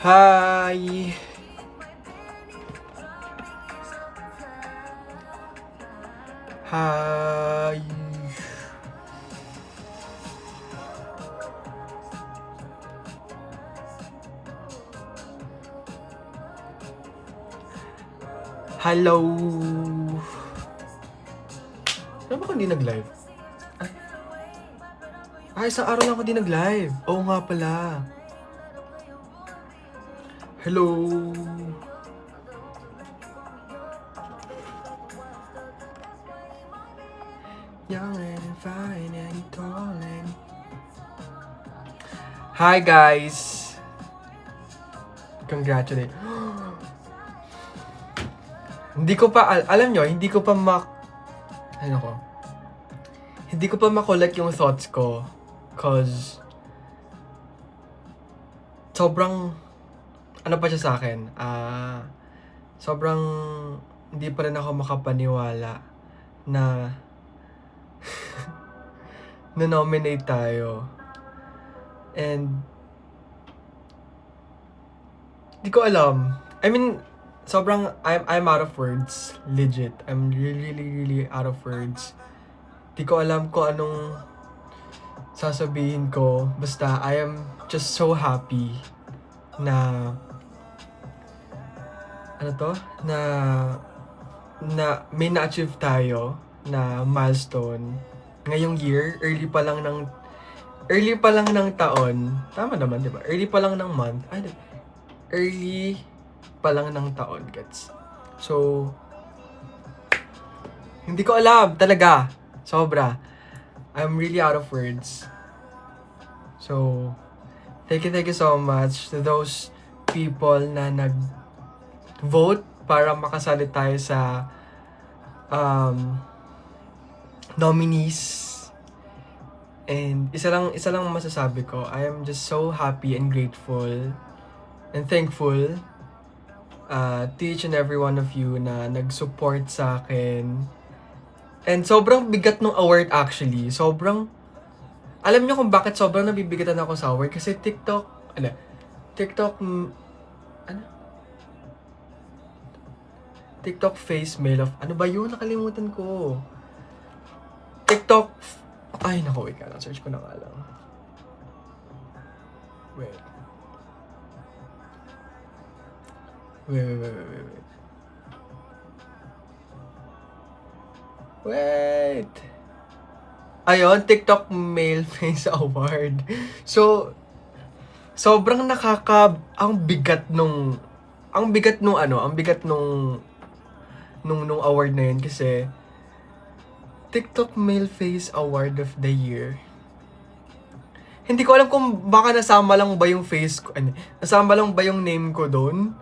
Hi! Hi! Hello! Ano ba kung di nag-live? Isang araw lang ako di nag-live. Oo nga pala. Hello! Young and fine and tall and... Hi guys! Congratulate. Hindi ko pa, alam nyo, hindi ko pa hindi ko pa makulat yung thoughts ko. Cause, sobrang, ano pa siya sa akin, sobrang, hindi pa rin ako makapaniwala na, na-nominate tayo. And, di ko alam. I mean, sobrang, I'm out of words. Legit. I'm really out of words. Di ko alam kung anong sasabihin ko. Basta, I am just so happy na, na may na-achieve tayo na milestone. Ngayong year, early pa lang ng taon. Tama naman, di ba? Early pa lang ng month. Early pa lang ng taon, gets. So, hindi ko alam talaga. Sobra. I'm really out of words. So, thank you so much to those people na nag-vote para makasali tayo sa nominees. And isa lang masasabi ko, I am just so happy and grateful and thankful to each and every one of you na nag-support sa akin. And sobrang bigat ng award actually. Alam niyo kung bakit sobrang nabibigatan ako sa award? Kasi TikTok face mail of, ano ba yun? Nakalimutan ko. Ay naku, wait ka lang. Search ko na nga lang. Wait. Ayun, TikTok Male Face Award. So, sobrang ang bigat nung award na yun kasi TikTok Male Face Award of the Year. Hindi ko alam kung baka nasama lang ba yung face ko, nasama lang ba yung name ko doon?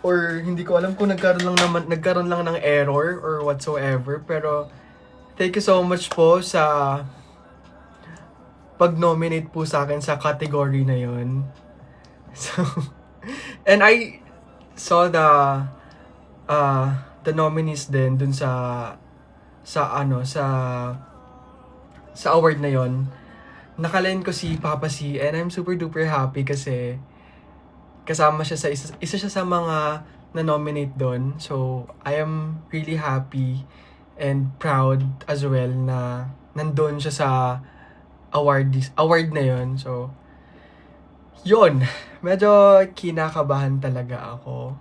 Or hindi ko alam kung nagkaroon lang ng error or whatsoever. Pero thank you so much po sa pag-nominate po sa akin sa category na yon. So, and I saw the nominees din dun sa award na yon. Nakalain ko si Papa C and I'm super duper happy kasi kasama siya sa isa siya sa mga na-nominate doon. So, I am really happy and proud as well na nandun siya sa award na yon. So, yun. Medyo kinakabahan talaga ako.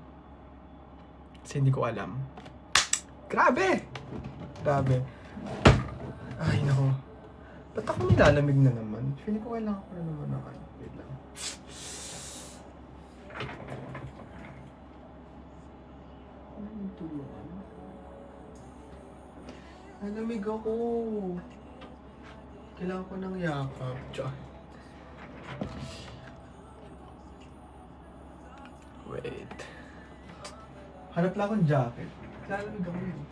Kasi hindi ko alam. Grabe! Ay, nako. Ba't ako nilalamig na naman? Feeling ko kailangan ko na naman ng ano. Wait lang. Nalamig ako. Kailangan ko ng yakap. Tiyan. Wait. Hanap lang akong jacket. Nalamig ako yun.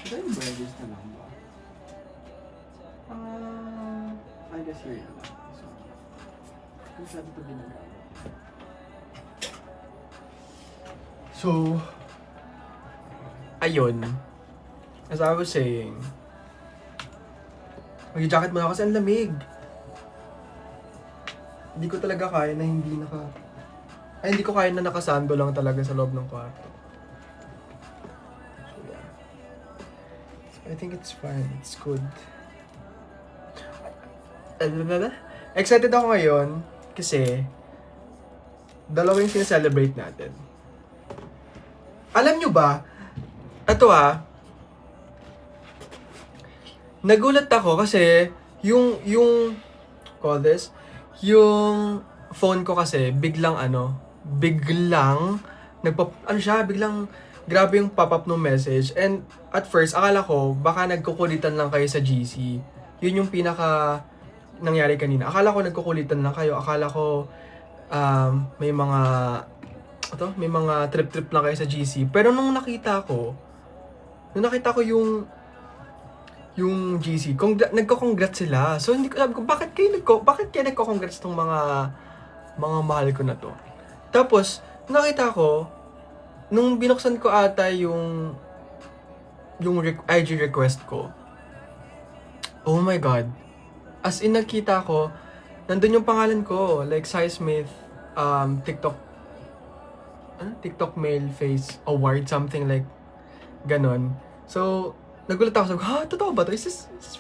Should I wear this na lang ba? I guess here na lang. Kung saan ito ginagamit. So, ayun, as I was saying, mag-jacket mo na kasi ang lamig. Hindi ko talaga kaya na hindi ko kaya na nakasando lang talaga sa loob ng kwarto. So yeah. So, I think it's fine. It's good. Excited ako ngayon kasi dalawa yung sineselebrate natin. Alam nyo ba, ito nagulat ako kasi yung phone ko kasi biglang grabe yung pop-up ng message. And at first, akala ko baka nagkukulitan lang kayo sa GC. Yun yung pinaka nangyari kanina. Akala ko nagkukulitan lang kayo. Akala ko may mga trip-trip lang kayo sa GC. Pero nung nakita ko yung GC, nagko-congrats sila. So hindi ko alam kung bakit kayo nagko-congrats tong mga mahal ko na to. Tapos nakita ko nung binuksan ko ata yung IG request ko. Oh my god. As in nakita ko, nandun yung pangalan ko, like Sai Smith, TikTok Male Face Award, something like ganon. So, nagulat ako, sabi ko, totoo ba to? Is this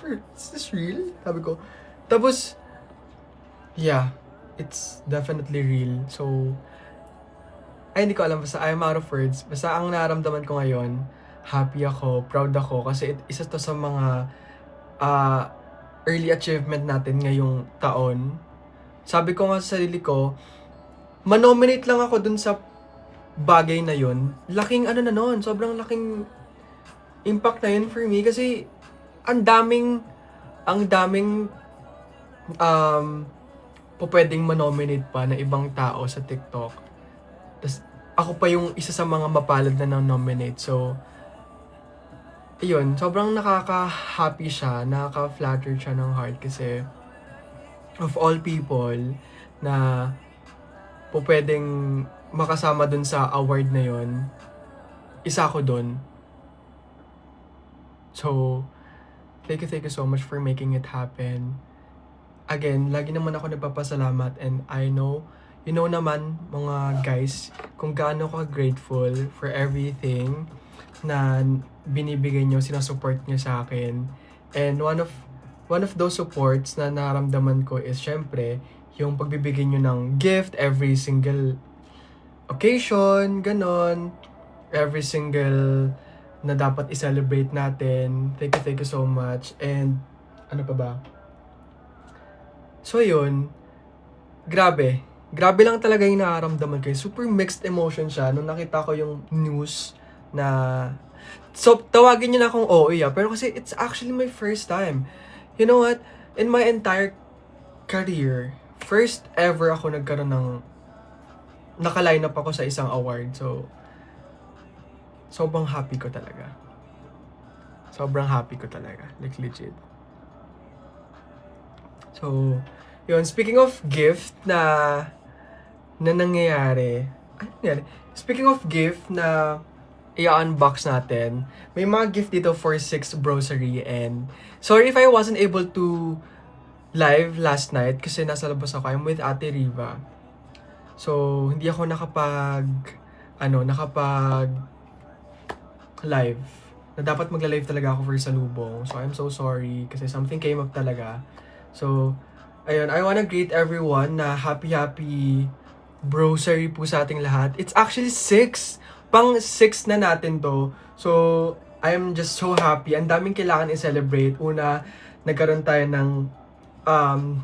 real? Sabi ko. Tapos, yeah, it's definitely real. So, hindi ko alam, basta I'm out of words. Basta ang nararamdaman ko ngayon, happy ako, proud ako, kasi isa to sa mga early achievement natin ngayong taon. Sabi ko nga sa sarili ko, manominate lang ako dun sa bagay na yun. Sobrang laking impact na yun for me kasi ang daming pwedeng manominate pa na ibang tao sa TikTok. Tapos ako pa yung isa sa mga mapalad na nominate. So, ayun, sobrang nakaka-happy siya, nakaka-flatter siya ng heart kasi of all people na pwedeng makasama dun sa award na yun, isa ako dun. So, thank you so much for making it happen. Again, lagi naman ako nagpapasalamat and I know, you know naman mga guys, kung gaano ko grateful for everything na binibigay nyo, sinasupport nyo sa akin. And one of those supports na naramdaman ko is syempre, yung pagbibigay nyo ng gift every single occasion, ganon. Every single na dapat i-celebrate natin. Thank you so much. And, ano pa ba? So, yun. Grabe. Grabe lang talaga yung nararamdaman ko. Super mixed emotion siya nung nakita ko yung news na... So, tawagin niyo na akong OA pero kasi it's actually my first time. You know what? In my entire career, first ever ako nagkaroon ng... Naka-line up ako sa isang award. So, sobrang happy ko talaga. Like, legit. So, yun. Speaking of gift na nangyayari. Ano nangyari? Speaking of gift na i-unbox natin, may mga gift dito for 6 Brocery and sorry if I wasn't able to live last night kasi nasa labas ako. I'm with Ate Riva. So, hindi ako nakapag live. Na dapat magla-live talaga ako for salubong. So, I'm so sorry kasi something came up talaga. So, ayun, I wanna greet everyone na happy Brocery po sa ating lahat. It's actually 6. Pang 6 na natin to. So, I'm just so happy. Ang daming kailangan i-celebrate. Una, nagkaroon tayo ng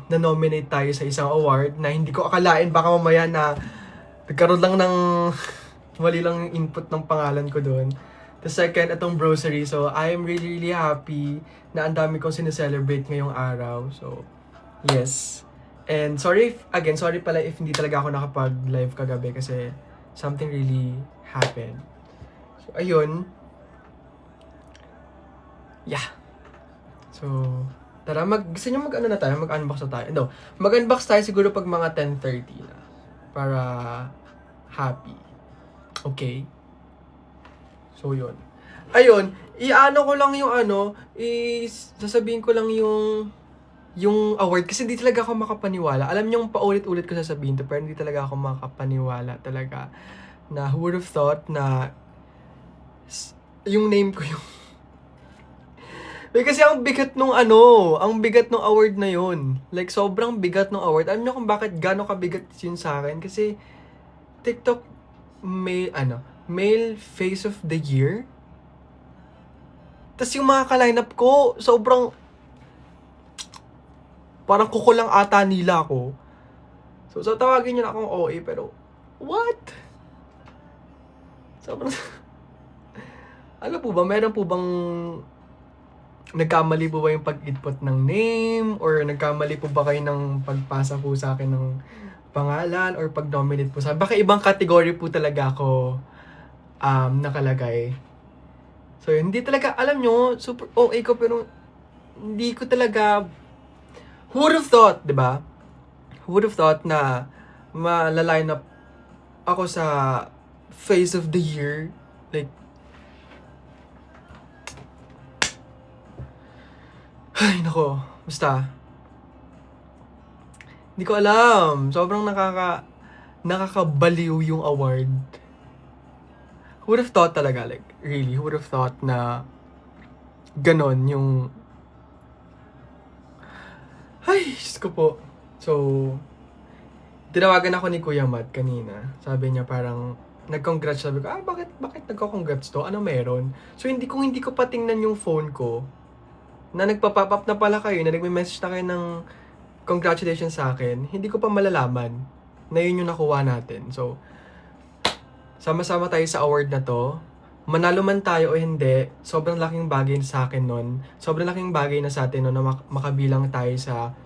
na-nominate tayo sa isang award na hindi ko akalain baka mamaya na nagkaroon lang ng mali lang input ng pangalan ko doon. The second, itong Brocery. So, I am really happy na ang dami kong sineselebrate ngayong araw. So, yes. And sorry pala if hindi talaga ako nakapag-live kagabi kasi something really happened. So, ayun. Yeah. So, tara, gusto nyo mag-unbox na tayo? No, mag-unbox tayo siguro pag mga 10:30 na. Para happy. Okay? So, yun. ayun, iano ko lang yung sasabihin ko lang yung award kasi hindi talaga ako makapaniwala. Alam niyo, paulit-ulit ko sasabihin to, pero hindi talaga ako makapaniwala talaga na who would have thought na yung name ko yung kasi ang bigat nung ang bigat nung award na yun. Like, sobrang bigat nung award. Alam niyo kung bakit gano'ng kabigat yun sa akin? Kasi, TikTok male face of the year. Tapos yung mga ka-lineup ko, sobrang, parang kukulang ata nila ako. So tawagin niyo na akong OA, pero, what? Sobrang, ano po ba, meron po bang nagkamali po ba yung pag-input ng name? Or nagkamali po ba kayo ng pagpasa po sa akin ng pangalan? Or pag-nominate po sa akin? Baka ibang category po talaga ako nakalagay. So, hindi talaga, alam nyo, super OA ko, pero hindi ko talaga, who would have thought, di ba? Who would have thought na malaline up ako sa face of the year? Like, ay, nako. Basta. Hindi ko alam. Sobrang nakakabaliw yung award. Who would have thought talaga? Like, really, who would have thought na ganon yung... Ay, Diyos ko po. So, tinawagan ako ni Kuya Matt kanina. Sabi niya parang, nag-congrats. Sabi ko, bakit nagko-congrats to? Ano meron? So, kung hindi ko pa tingnan yung phone ko, na nagpa-pop up na pala kayo, na nagme-message na kayo ng congratulations sa akin, hindi ko pa malalaman na yun yung nakuha natin. So, sama-sama tayo sa award na to. Manalo man tayo o hindi, sobrang laking bagay sa akin nun. Sobrang laking bagay na sa atin nun na makabilang tayo sa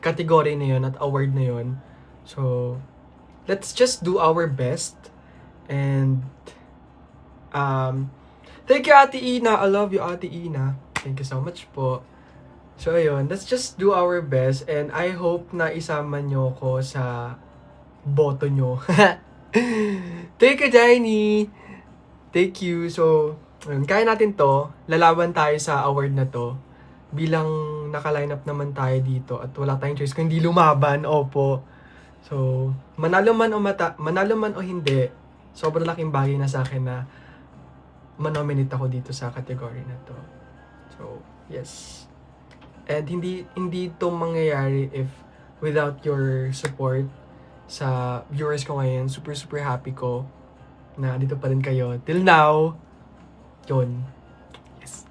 category na yun at award na yun. So, let's just do our best. And, thank you, Ate Ina. I love you, Ate Ina. Thank you so much po. So, ayun. Let's just do our best. And I hope na isama nyo ko sa boto nyo. Thank you, Jaini. Thank you. So, ayun. Kaya natin to. Lalaban tayo sa award na to. Bilang naka-line up naman tayo dito at wala tayong choice kung hindi lumaban. Opo. So, manalo man o hindi, sobrang laking bagay na sa akin na manominate ako dito sa category na to. So, yes. And hindi ito mangyayari if without your support sa viewers ko ngayon. Super happy ko na dito pa rin kayo. Till now, yun. Yes.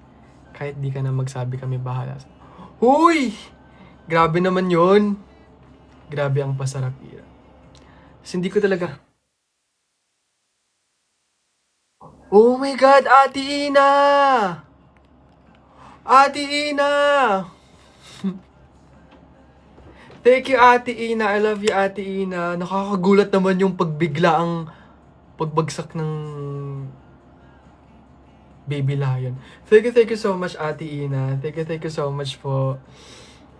Kahit di ka na magsabi, kami bahala. Huy! Grabe naman yun. Grabe ang pasarap ira. Kasi hindi ko talaga... Oh my God, Ate Ina! Ate Ina! Thank you, Ate Ina. I love you, Ate Ina. Nakakagulat naman yung pagbigla ang pagbagsak ng baby lion. Thank you so much, Ate Ina. Thank you so much po.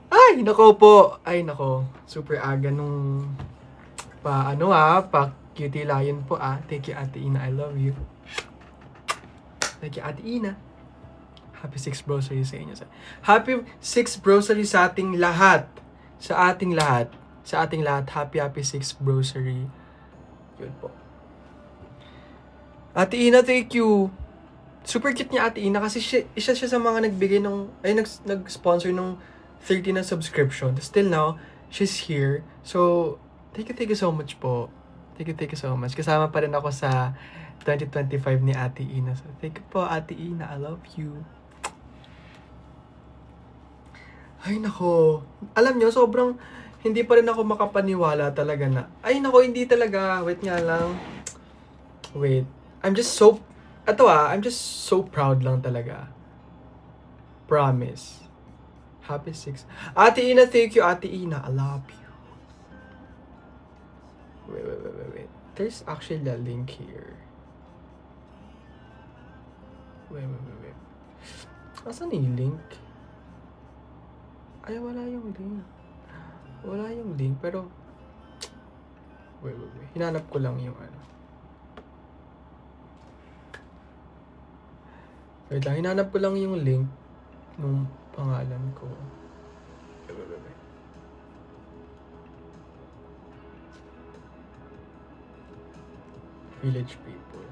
Ay, nako po. Ay, nako. Super aga nung pa cutie lion po Thank you, Ate Ina. I love you. Thank you, Ate Ina. Happy 6th Brosary sa inyo. Happy 6th Brosary sa ating lahat. Sa ating lahat. Happy 6th Brosary. Yun po. Ate Ina, thank you. Super cute niya, Ate Ina, kasi isa siya sa mga nagbigay nag-sponsor ng 30 na subscription. Still now, she's here. So, thank you so much po. Thank you so much. Kasama pa rin ako sa 2025 ni Ate Ina. So, thank you po, Ate Ina. I love you. Ay, nako. Alam nyo, sobrang hindi pa rin ako makapaniwala talaga na. Ay, nako, hindi talaga. Wait nga lang. Wait. I'm just so proud lang talaga. Promise. Happy 6. Ate Ina, thank you, Ate Ina. I love you. Wait. There's actually a link here. Wait. Asan yung link? Ay, wala yung link. Pero, wait. Hinanap ko lang yung Wait lang, hinanap ko lang yung link nung pangalan ko. Village People.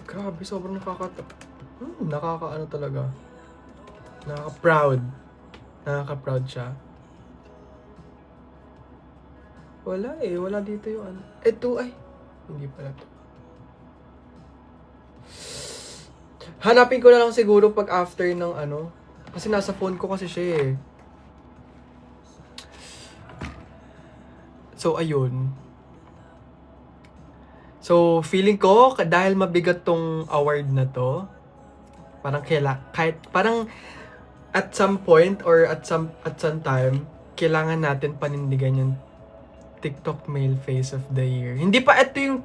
Grabe, sobrang nakakaano talaga. Nakaka-proud. Nakaka-proud siya. Wala wala dito yung ano. Ito ay, hindi pala to. Hanapin ko na lang siguro pag after ng ano. Kasi nasa phone ko kasi siya eh. So, ayun. So, feeling ko, dahil mabigat tong award na to, parang parang at some point or at some time, kailangan natin panindigan yung TikTok Male Face of the Year. Hindi pa ito yung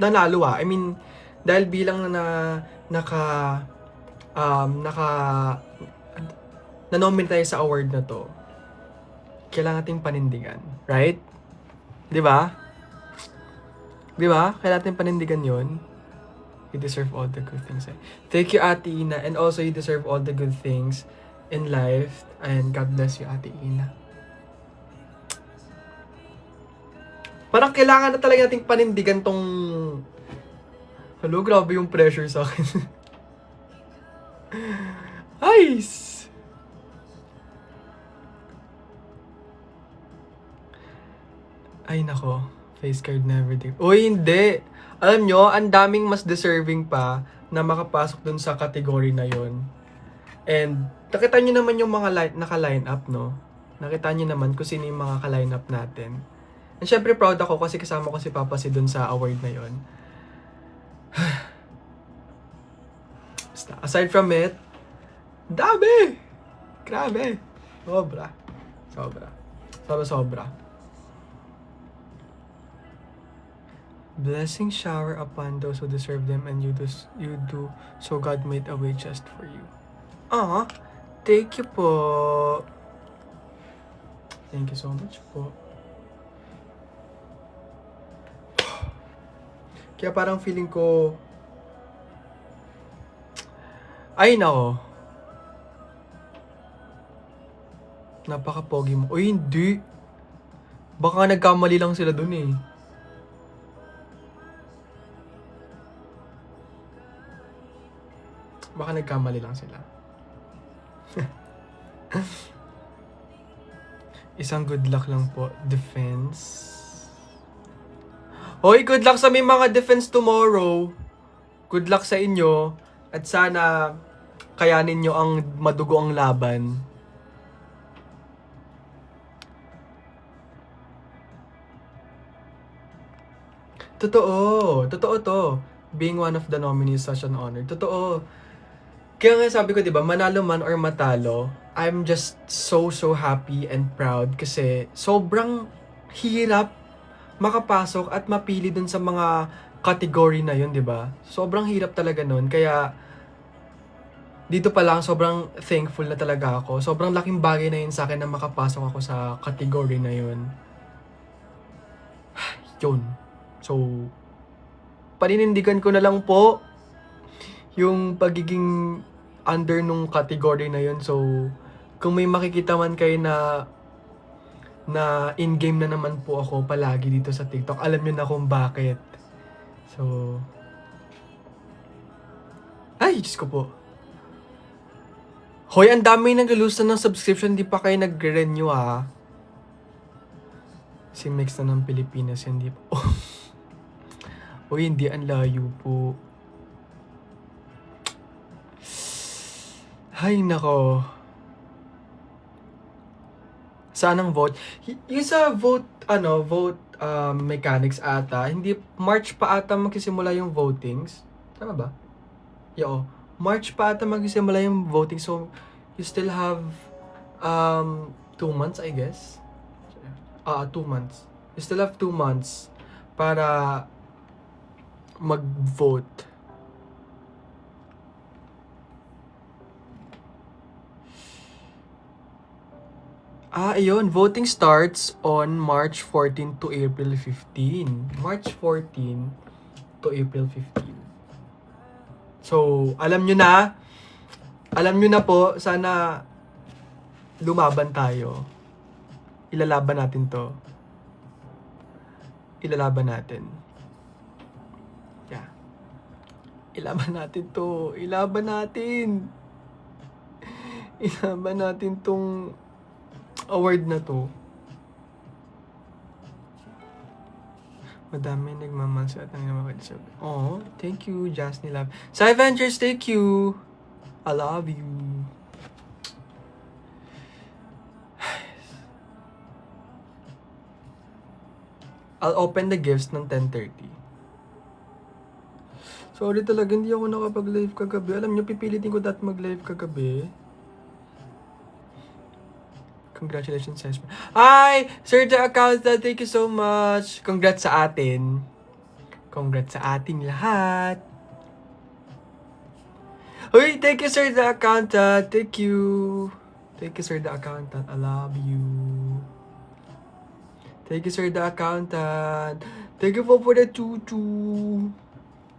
nanalo I mean, dahil bilang na-nominate tayo sa award na to, kailangan nating panindigan. Right? Di ba? Di ba? Kailangan natin panindigan yun. You deserve all the good things. Thank you, Ate Ina. And also, you deserve all the good things in life. And God bless you, Ate Ina. Parang kailangan na talaga nating panindigan tong... Hello, grabe yung pressure sa akin. Nice! Ay, nako. Face card never did. Uy, hindi. Alam nyo, ang daming mas deserving pa na makapasok dun sa category na yon. And, nakita nyo naman yung mga naka-line up, no? Nakita nyo naman kung sino yung mga ka-line up natin. And syempre, proud ako kasi kasama ko si Papa si dun sa award na yon. Aside from it, dami! Grabe! Sobra. Blessing shower upon those who deserve them and you do so God made a way just for you. Thank you po. Thank you so much po. Kaya parang feeling ko, ay nako, napaka-pogi mo. Uy, hindi. Baka nagkamali lang sila dun eh. Baka nagkamali lang sila. Isang good luck lang po. Defense. Hoy, good luck sa may mga defense tomorrow. Good luck sa inyo. At sana kayanin nyo ang madugo ang laban. Totoo to. Being one of the nominees is such an honor. Totoo. Kaya nga sabi ko, 'di ba, manalo man or matalo, I'm just so happy and proud kasi sobrang hirap makapasok at mapili dun sa mga category na yun, 'di ba? Sobrang hirap talaga nun. Kaya dito pa lang sobrang thankful na talaga ako. Sobrang laking bagay na yun sa akin na makapasok ako sa category na yun. Yun. So, paninindigan ko na lang po yung pagiging under nung category na yun. So, kung may makikita man kayo na in-game na naman po ako palagi dito sa TikTok, alam nyo na kung bakit. So, ay, Diyos ko po. Hoy, ang dami nag-lose na ng subscription, di pa kayo nag-renew ha. Si Mix na ng Pilipinas, hindi po. Hoy, hindi, ang layo po. Ay, nako. Saan ang vote? Yung sa vote mechanics ata, hindi, March pa ata magsisimula yung votings. Tama ba? Yo, March pa ata magsisimula yung voting. So, you still have 2 months, I guess. 2 months. You still have 2 months para mag-vote. Ayun. Voting starts on March 14 to April 15. March 14 to April 15. So, alam nyo na. Alam nyo na po, sana lumaban tayo. Ilalaban natin to. Ilalaban natin. Yeah. Ilaban natin to. Ilaban natin. Ilaban natin tong award na to. Madami nagmamansa at nagmamakasabi. Oh, thank you, Jasny Love. Sa Avengers, thank you. I love you. I'll open the gifts ng 10:30. Sorry talaga, hindi ako nakapag-live kagabi. Alam niyo, pipilitin ko dati mag-live kagabi. Congratulations, Sesma. Hi! Sir the Accountant, thank you so much. Congrats sa atin. Congrats sa ating lahat. Uy, thank you, Sir the Accountant. Thank you. Thank you, Sir the Accountant. I love you. Thank you, Sir the Accountant. Thank you for the tutu.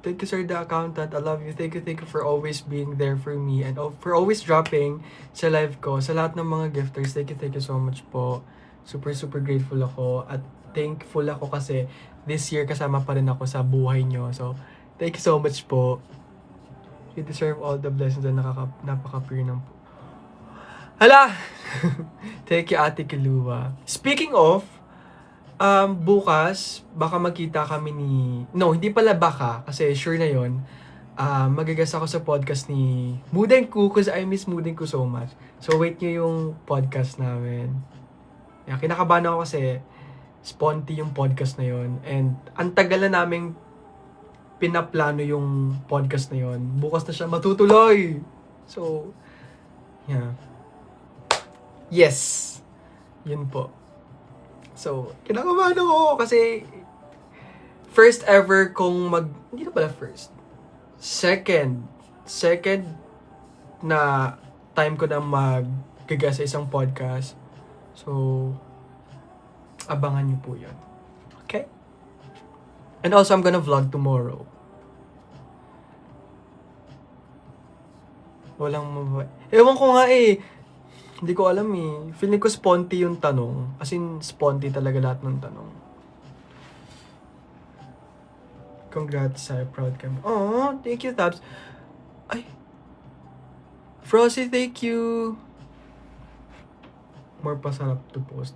Thank you, Sir the Accountant. I love you. Thank you for always being there for me and for always dropping sa live ko. Sa lahat ng mga gifters, thank you so much po. Super grateful ako at thankful ako kasi this year kasama pa rin ako sa buhay nyo. So, thank you so much po. You deserve all the blessings na napaka-pure ng po. Hala! Thank you, Ate Kilua. Speaking of, bukas, baka magkita kami ni... No, hindi pala baka, kasi sure na yon. Magagas ako sa podcast ni Mudenku because I miss Mudenku so much. So, wait nyo yung podcast namin. Yeah, kinakabahan ako kasi sponty yung podcast na yon. And ang tagal na naming pinaplano yung podcast na yon. Bukas na siya matutuloy. So, yeah. Yes! Yun po. So, kinakabahan ako kasi first ever kong hindi na pala first. Second na time ko na maggaga sa isang podcast. So, abangan niyo po yan. Okay? And also, I'm gonna vlog tomorrow. Walang mabay. Ewan ko nga eh. Hindi ko alam eh. Feeling ko sponty yung tanong. As in, sponty talaga lahat ng tanong. Congrats, I'm proud ka. Oh, thank you, Tabs. Ay. Frosty, thank you. More pasarap to post.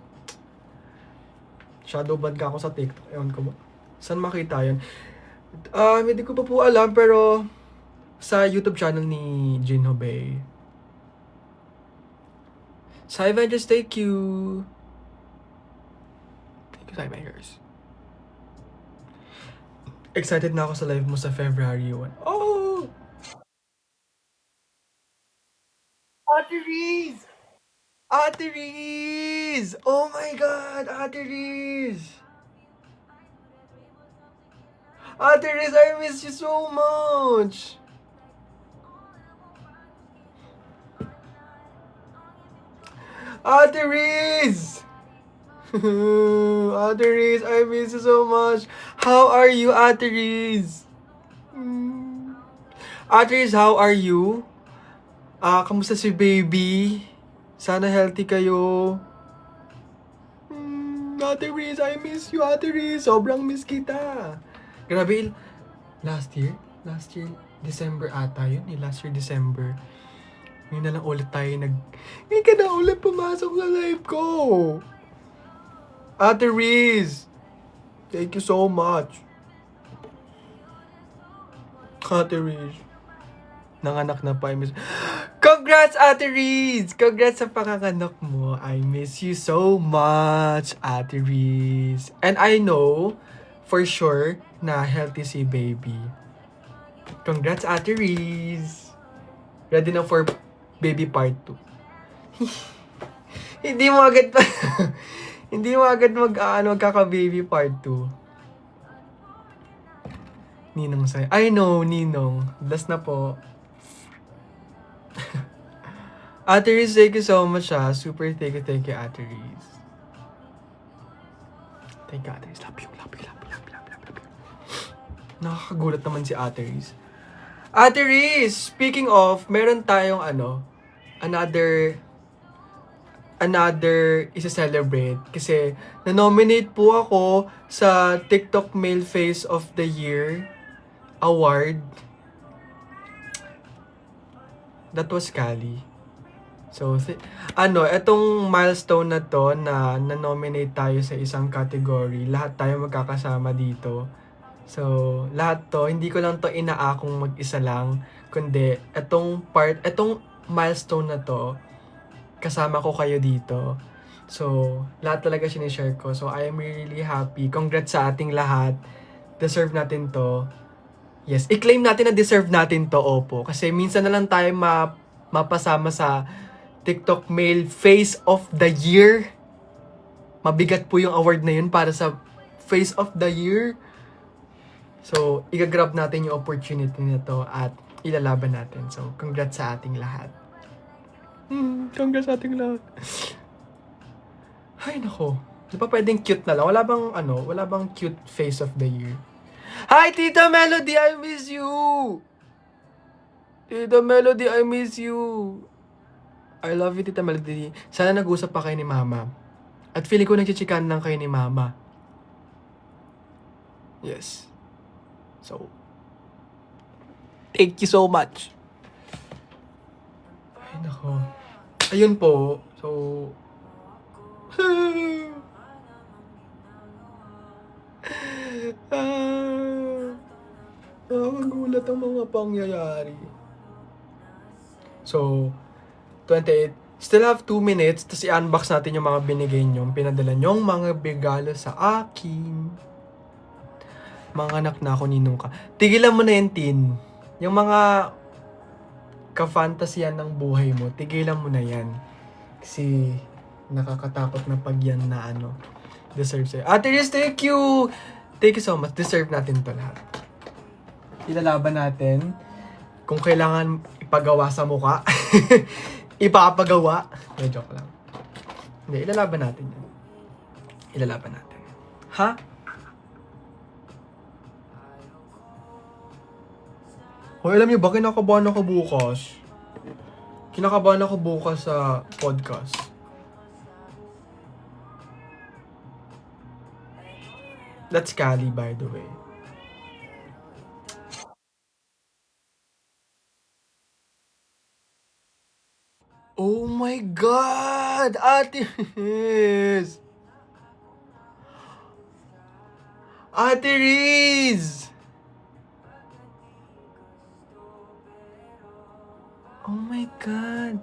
Shadow ban ka ako sa TikTok. Ewan ko ba? Saan makita yun? Hindi ko pa po alam, pero sa YouTube channel ni Jinho Bay. Cyvengers, thank you. Thank you, Cyvengers. Excited na ako sa live mo sa February 1. Oh! Ate Riz! Ate Riz! Oh my God! Ate Riz! Ate Riz, I miss you so much! Ate Riz! Ate Riz, I miss you so much. How are you, Ate Riz? Ate Riz, how are you? Kamusta si baby? Sana healthy kayo. Ate Riz, I miss you, Ate Riz. Sobrang miss kita. Grabe, last year, December ata yun. Last year, December. Ngayon na lang ulit tayo Ngayon ka na ulit pumasok sa live ko. Ate Riz, thank you so much. Ate Riz, nanganak na pa. I miss... Congrats, Ate Riz! Congrats sa panganganak mo. I miss you so much, Ate Riz. And I know, for sure, na healthy si baby. Congrats, Ate Riz! Ready na for baby part 2. Hindi mo agad pa... Hindi mo agad magkaka-baby part 2. Ninong sa'yo. I know, Ninong. Last na po. Ate Riz, thank you so much Super thank you, Ate Riz. Thank you, Ate Riz. Love you. Nakakagulat naman si Ate Riz. Ate Riz, speaking of, meron tayong another isa-celebrate kasi na-nominate po ako sa TikTok Male Face of the Year award. That was Kali. So, etong milestone na to na na-nominate tayo sa isang category, lahat tayo magkakasama dito. So, lahat to, hindi ko lang to inaakong mag-isa lang, kundi etong milestone na to, kasama ko kayo dito. So, lahat talaga sinishare ko. So, I am really happy. Congrats sa ating lahat. Deserve natin to. Yes, i-claim natin na deserve natin to, opo. Kasi minsan na lang tayo mapasama sa TikTok Male Face of the Year. Mabigat po yung award na yun para sa Face of the Year. So, i-grab natin yung opportunity na to at ilalaban natin. So, congrats sa ating lahat. Congrats sa ating lahat. Ay, nako. Di ba pwedeng cute na lang? Wala bang cute Face of the Year? Hi, Tita Melody! I miss you! Tita Melody, I miss you! I love you, Tita Melody. Sana nag-usap pa kayo ni Mama. At feeling ko nagchichikan lang kayo ni Mama. Yes. So, thank you so much. Ay, nako. Ayun po. So, magulat ang mga pangyayari. So, 28. Still have 2 minutes. Tapos i-unbox natin yung mga binigay nyo. Pinadala nyong mga regalo sa akin. Mga anak na ako, ninong ka. Tigilan mo na yan, Tin. Yung mga ka-fantasiyan ng buhay mo, tigilan mo na yan. Kasi nakakatakot na pag yan na deserve sa'yo. Ate Riz, thank you! Thank you so much. Deserve natin to lahat. Ilalaban natin. Kung kailangan ipagawa sa mukha, ipapagawa. No, joke lang. Hindi, ilalaban natin yan. Ilalaban natin. Ha? Hoy, alam niyo ba, kinakabahan ako bukas. Kinakabahan ako bukas sa podcast. That's Kali, by the way. Oh my God! Ate Riz! Ate Riz! Oh my God!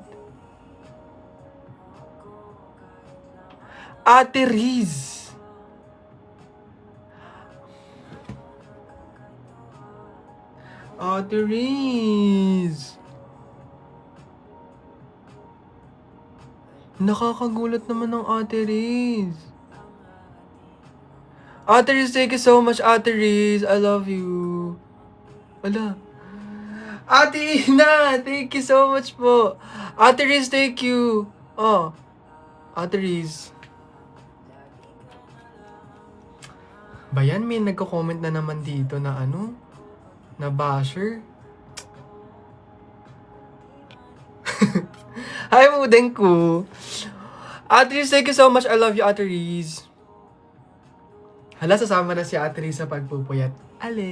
Ate Riz! Ate Riz! Nakakagulat naman ng Ate Riz. Ate Riz, thank you so much, Ate Riz. I love you. Wala. Ate Ina, thank you so much po. Ate Riz, thank you. Oh, Ate Riz. Bayan, may nagko-comment na naman dito na na basher. Hi, Mudeng ko. Ate Riz, thank you so much. I love you, Ate Riz. Hala, sasama na si Ate Riz sa pagpupuyat. Ale.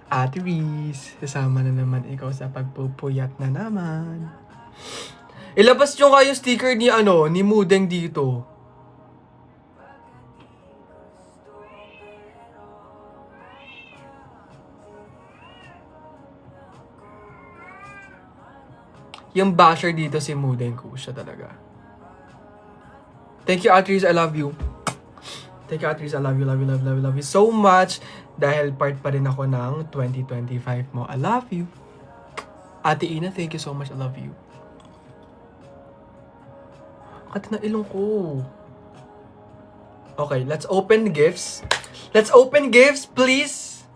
Ate Riz, sasama na naman ikaw sa pagpupuyat na naman. Ilabas nyo kayo sticker ni ni Mudeng dito. Yung basher dito si Mudeng ko, siya talaga. Thank you, Ate Riz, I love you. Thank you, Ate Riz, I love you, love you, love you, love you so much. Dahil part pa rin ako ng 2025 mo. I love you. Ate Ina, thank you so much, I love you. Kati na ilong ko. Okay, let's open gifts. Let's open gifts, please.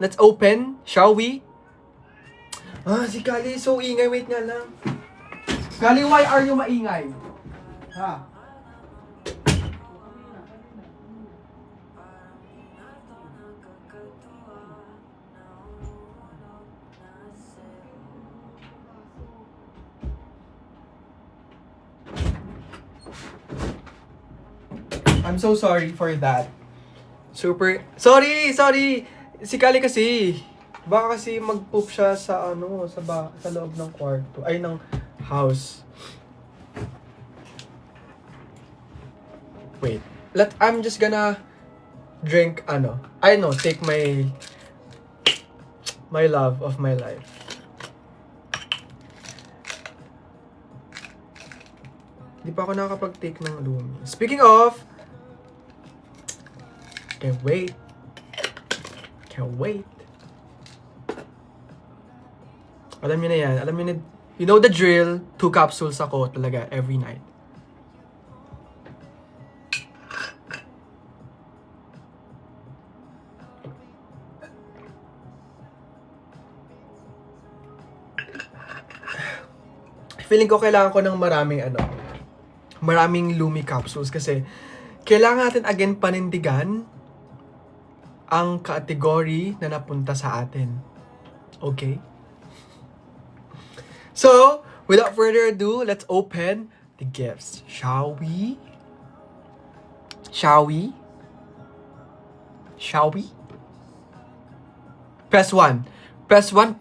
Let's open, shall we? Si Kali, so ingay. Wait nga lang. Kali, why are you maingay? Ha? I'm so sorry for that. Super... Sorry! Si Kali kasi. Baka kasi mag-poop siya sa sa loob ng kwarto. Ay, ng house. Wait. I'm just gonna drink, take my love of my life. Di pa ako nakakapag-take ng Lumi. Speaking of, can't wait. Alam niyo na yan. You know the drill. 2 capsules ako talaga every night. Feeling ko kailangan ko ng maraming Lumi capsules kasi kailangan natin again panindigan ang category na napunta sa atin. Okay? So, without further ado, let's open the gifts. Shall we? Press 1. Press 1.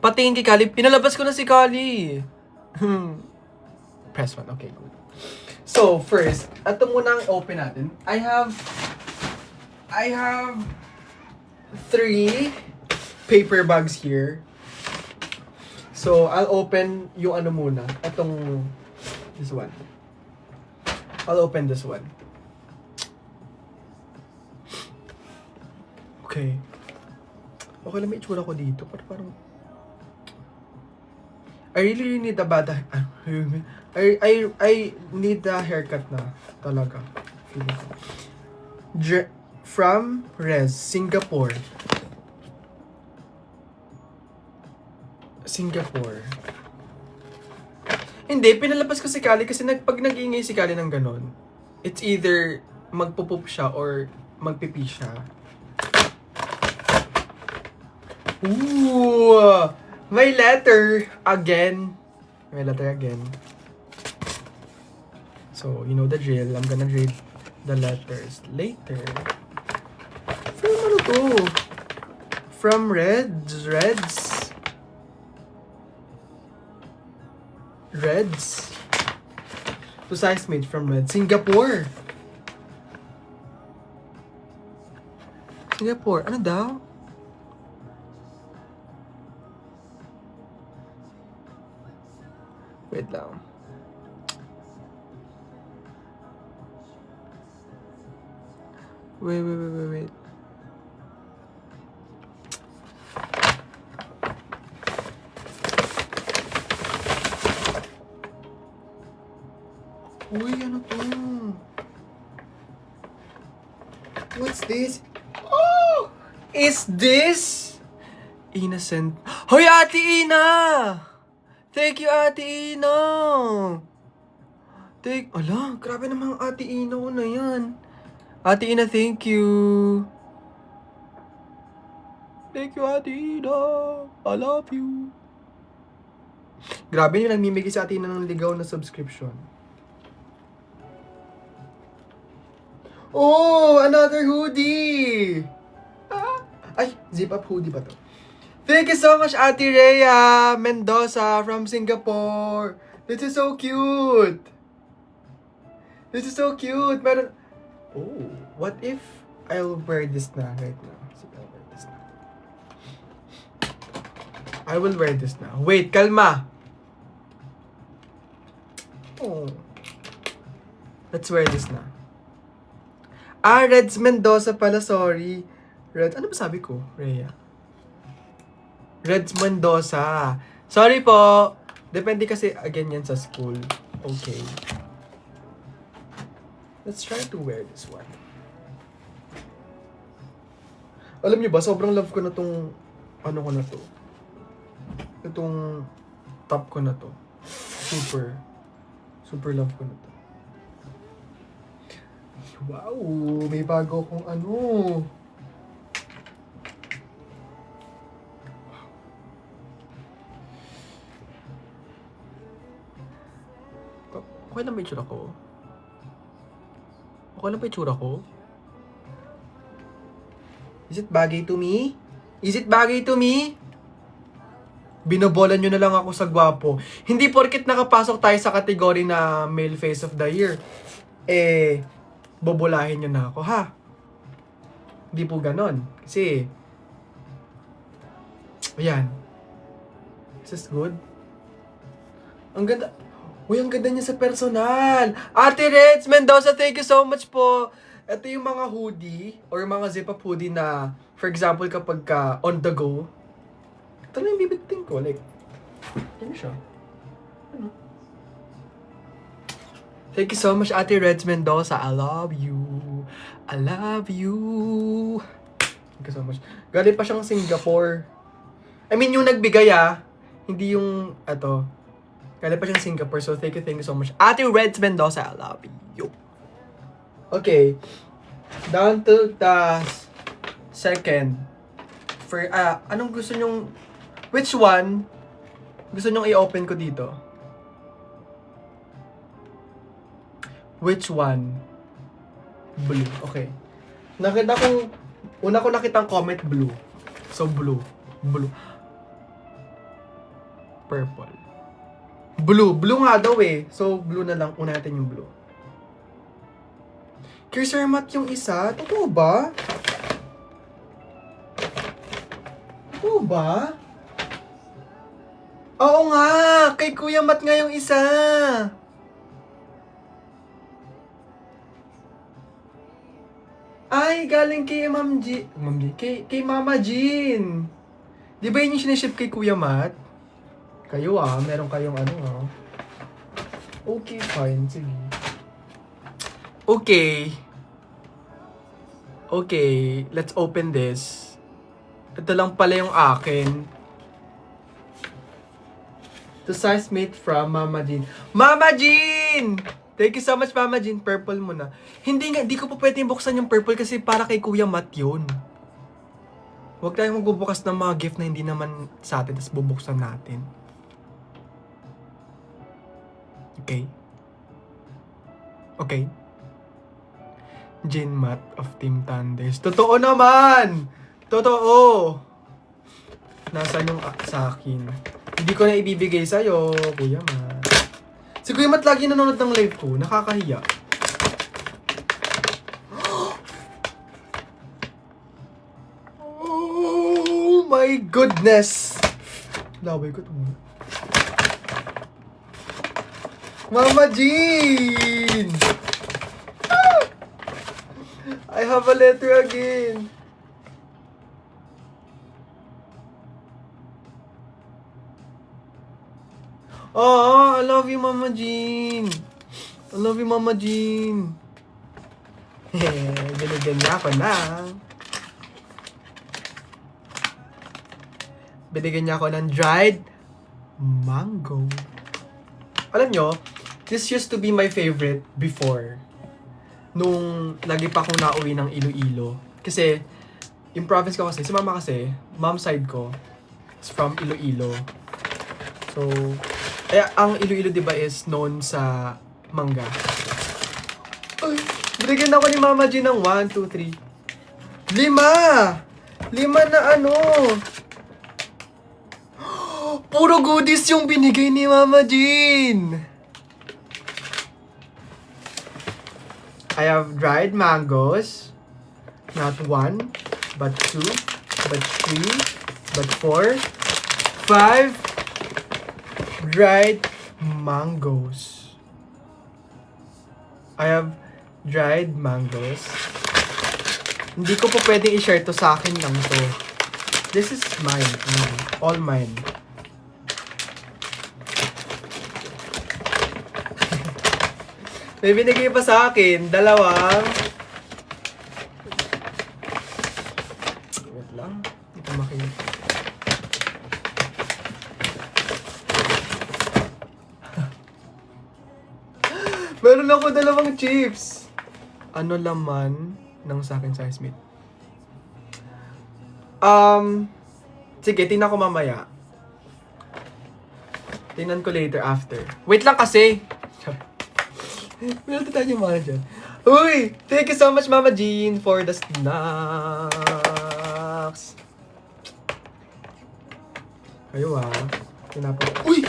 Patingin kay Kali. Pinalabas ko na si Kali. Press 1. Okay, good. So, first, ito muna ang open natin. I have 3 paper bags here. So, I'll open yung muna. This one. I'll open this one. Okay. Okay lang, may itsura ko dito. Parang I really need a I need a haircut na talaga. Feeling ko. From Rez, Singapore. Hindi, pinalabas ko si Kali kasi pag nag-iingay si Kali ng ganon, it's either magpupup siya or magpipi siya. Ooh! My letter again. So, you know the drill. I'm gonna read the letters later. From ano to? From Reds. To size mate from Reds. Singapore. Ano daw? Wait lang. Wait. Uy, ano to? What's this? Oh! Is this innocent? Hoy, Ate Ina! Thank you, Ate Ina! Grabe naman ang Ate Ina ko na yan. Ate Ina, thank you. Thank you, Ate Ina. I love you. Grabe yung nagmimigay sa Ate Ina ng ligaw na subscription. Oh, another hoodie! Ay, zip up hoodie ba to? Thank you so much, Ate Rhea Mendoza from Singapore. This is so cute. Meron... Oh, what if I'll wear this na right now? I will wear this now. Wait, kalma. Oh. Let's wear this na. Reds Mendoza pala, sorry. Ano ba sabi ko, Rhea? Reds Mendoza. Sorry po. Depende kasi, again, yan sa school. Okay. Let's try to wear this one. Alam niyo ba, sobrang love ko na tong, itong top ko na to. Super love ko na to. Wow, may bago akong Okay lang, may tsura ko. ko. Ano pa itsura ko? Is it bagay to me? Is it bagay to me? Binobolan nyo na lang ako sa gwapo. Hindi porket nakapasok tayo sa kategory na male face of the year, bobolahin nyo na ako, ha? Hindi po ganon. Kasi, ayan. This is good. Ang ganda. Uy, ang ganda niya sa personal. Ate Reds Mendoza, thank you so much po. Ito yung mga hoodie or mga zip-up hoodie na, for example, kapag ka on the go, ito na yung bibitin ko. Like, ano siya? Ano? Thank you so much, Ate Reds Mendoza. I love you. I love you. Thank you so much. Galing pa siyang Singapore. I mean, yung nagbigay hindi yung, galing pa siyang Singapore. So, thank you so much. Ate Reds Mendoza, I love you. Okay. Down to the second. For, anong gusto nyong, which one gusto nyong i-open ko dito? Which one? Blue. Okay. Una ko nakitang comment blue. So, blue. Blue. Purple. Blue. Blue nga daw So, blue na lang. Una natin yung blue. Cursor mat yung isa? Totoo ba? Totoo ba? Oo nga! Kay Kuya Mat nga yung isa! Ay, galing kay Ma'am G. Kay Mama Jean. Di ba yun yung siniship kay Kuya Mat? Kayo meron kayong Okay, fine. Sige. Okay, let's open this. Ito lang pala yung akin. To size mate from Mama Jean. Mama Jean! Thank you so much, Mama Jean. Purple mo na. Hindi ko pa pwedeng buksan yung purple kasi para kay Kuya Mat yun. Huwag tayong magbubukas ng mga gift na hindi naman sa atin, tapos bubuksan natin. Okay? Okay? Jean Mat of Team Thunders. Totoo naman! Totoo! Nasaan yung sa akin? Hindi ko na ibibigay sa'yo, Kuya Mat. Si Kuya Mat lagi nanonood ng live ko. Nakakahiya. Oh my goodness! Laway ko ito. Mama Jean! I have a letter again. Oh, I love you, Mama Jean. I love you, Mama Jean. Binigyan niya ako ng... Binigyan niya ako ng dried mango. Alam nyo, this used to be my favorite before. Nung lagi pa akong nauwi ng Iloilo. Kasi, yung province ko kasi, si mama kasi, mom side ko, is from Iloilo. So, ang Iloilo diba is known sa mangga. Ay, binigyan ako ni Mama Jean ng 1, 2, 3. 5! 5 na Puro goodies yung binigay ni Mama Jean! I have dried mangoes. Not 1, but 2, but 3, but 4, 5 dried mangoes. I have dried mangoes. Hindi ko po pwedeng i-share to sa akin lang to. This is mine. All mine. May binigay pa sa akin. Dalawang. Wait lang. Hindi ko makita. Meron ako dalawang chips. Ano laman ng sa akin size mate? Sige, tingnan ko mamaya. Tingnan ko later after. Wait lang kasi. Meron tayo yung mga dyan. Uy! Thank you so much, Mama Jean, for the snacks. Kayo Uy!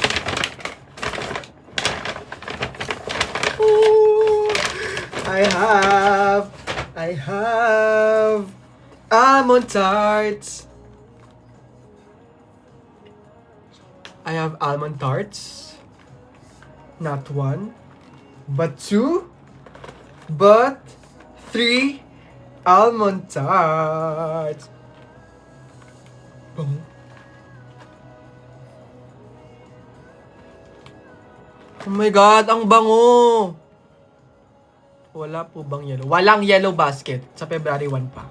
Ooh! I have almond tarts. I have almond tarts. Not one, but two, but three almond tarts. Boom. Oh my God, ang bango! Wala po bang yellow? Walang yellow basket. Sa February 1 pa.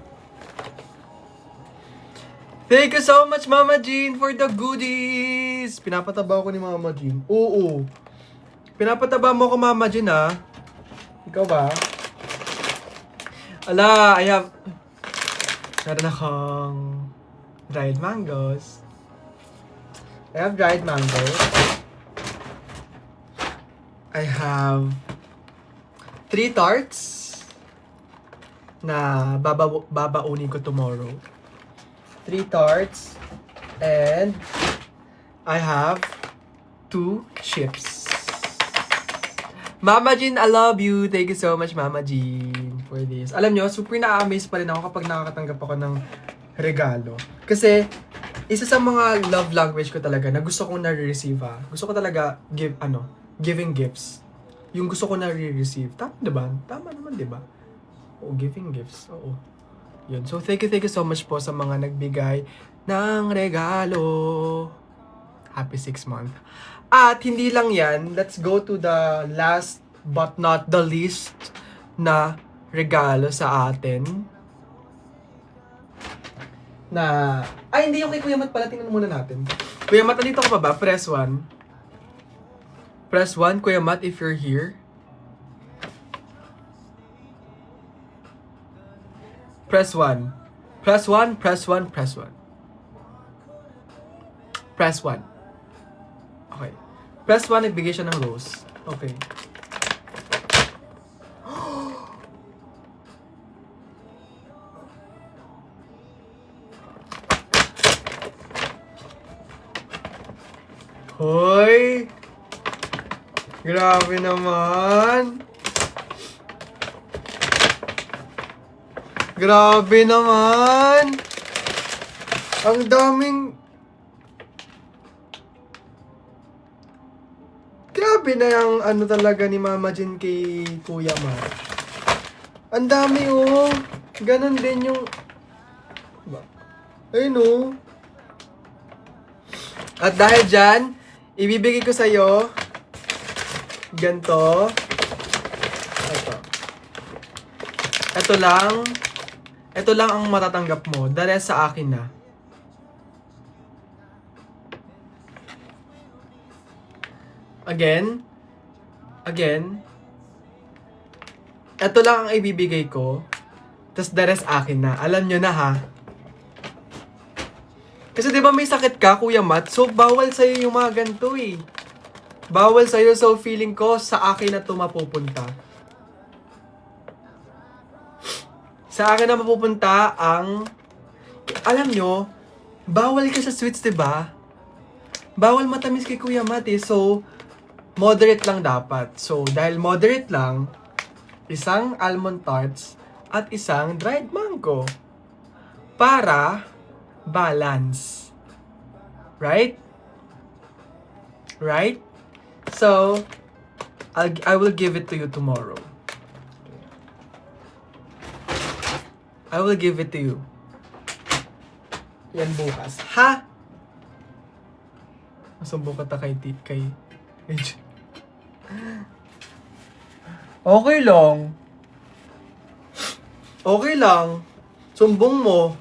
Thank you so much, Mama Jean, for the goodies! Pinapataba ko ni Mama Jean. Oo. Pinapataba mo ko, Mama Jean, ha? Ikaw ba? Ala, meron akong dried mangoes. I have dried mangoes. I have 3 tarts na babaunin ko tomorrow. 3 tarts. And I have 2 chips. Mama Jean, I love you. Thank you so much, Mama Jean, for this. Alam nyo, super na-amaze pa rin ako kapag nakakatanggap ako ng regalo. Kasi, isa sa mga love language ko talaga na gusto kong na-receive Gusto ko talaga giving gifts. Yung gusto ko na-receive. Tama, diba? Tama naman, diba? Oo, giving gifts. Oo. Yun. So, thank you so much po sa mga nagbigay ng regalo. Happy 6 month. At hindi lang yan, let's go to the last but not the least na regalo sa atin. Hindi yung kay Kuya Mat pala, tingnan muna natin. Kuya Mat, nandito ka pa ba? Press 1. Press 1, Kuya Mat, if you're here. Press 1. Press 1, press 1, press 1. Press 1. Okay. Press 1, nagbigay siya ng rose. Okay. Hoy! Grabe naman! Grabe naman! Ang daming... Grabe na yung talaga ni Mama Jean kay Kuya Mat. Ang dami Ganon din yung... Ayun At dahil dyan, ibibigay ko sa'yo ganito. Ito lang ang matatanggap mo. The rest sa akin na. Again. Ito lang ang ibibigay ko. Tapos the rest akin na. Alam nyo na ha. Kasi diba may sakit ka, Kuya Mat? So bawal sa'yo yung mga ganito Bawal sa'yo. So feeling ko sa akin na ito mapupunta. Sa akin na mapupunta ang... Alam nyo, bawal ka sa sweets, diba? Bawal matamis kay Kuya Mat So, moderate lang dapat. So, dahil moderate lang, isang almond tarts at isang dried mango. Para balance. Right? Right? So, I will give it to you tomorrow. I will give it to you. Yan bukas. Ha? Masumbong ka ta kay Okay lang. Okay lang. Sumbong mo.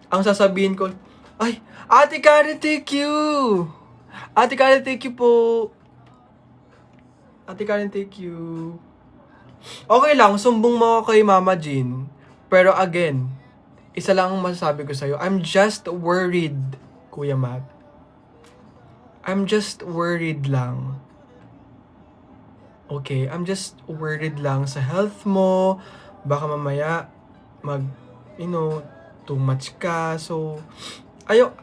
Ang sasabihin ko, ay, Ate Karen, thank you. Ate Karen, thank you po. Ate Karen, thank you. Okay lang, sumbong mo kay Mama Jean. Pero again, isa lang ang masasabi ko sa'yo. I'm just worried, Kuya Mat. I'm just worried lang. Okay? I'm just worried lang sa health mo. Baka mamaya too much ka. So,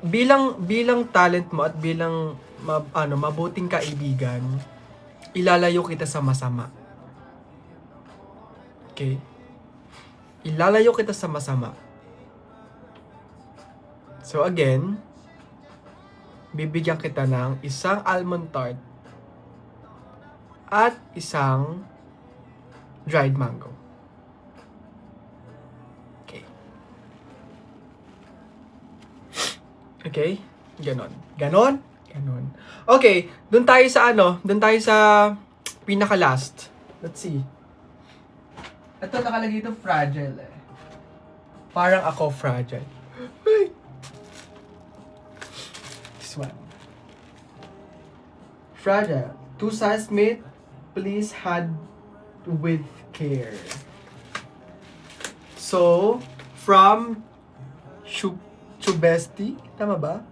bilang talent mo at bilang mabuting kaibigan, ilalayo kita sa masama. Okay? Ilalayo kita sa masama. So again, bibigyan kita ng isang almond tart at isang dried mango. Okay. Okay? Ganon. Okay, dun tayo sa pinaka-last. Let's see. Ito nakalagay ito fragile eh. Parang ako fragile. This one. Fragile. 2 size mate, please had with care. So, from Chubesti, tama ba?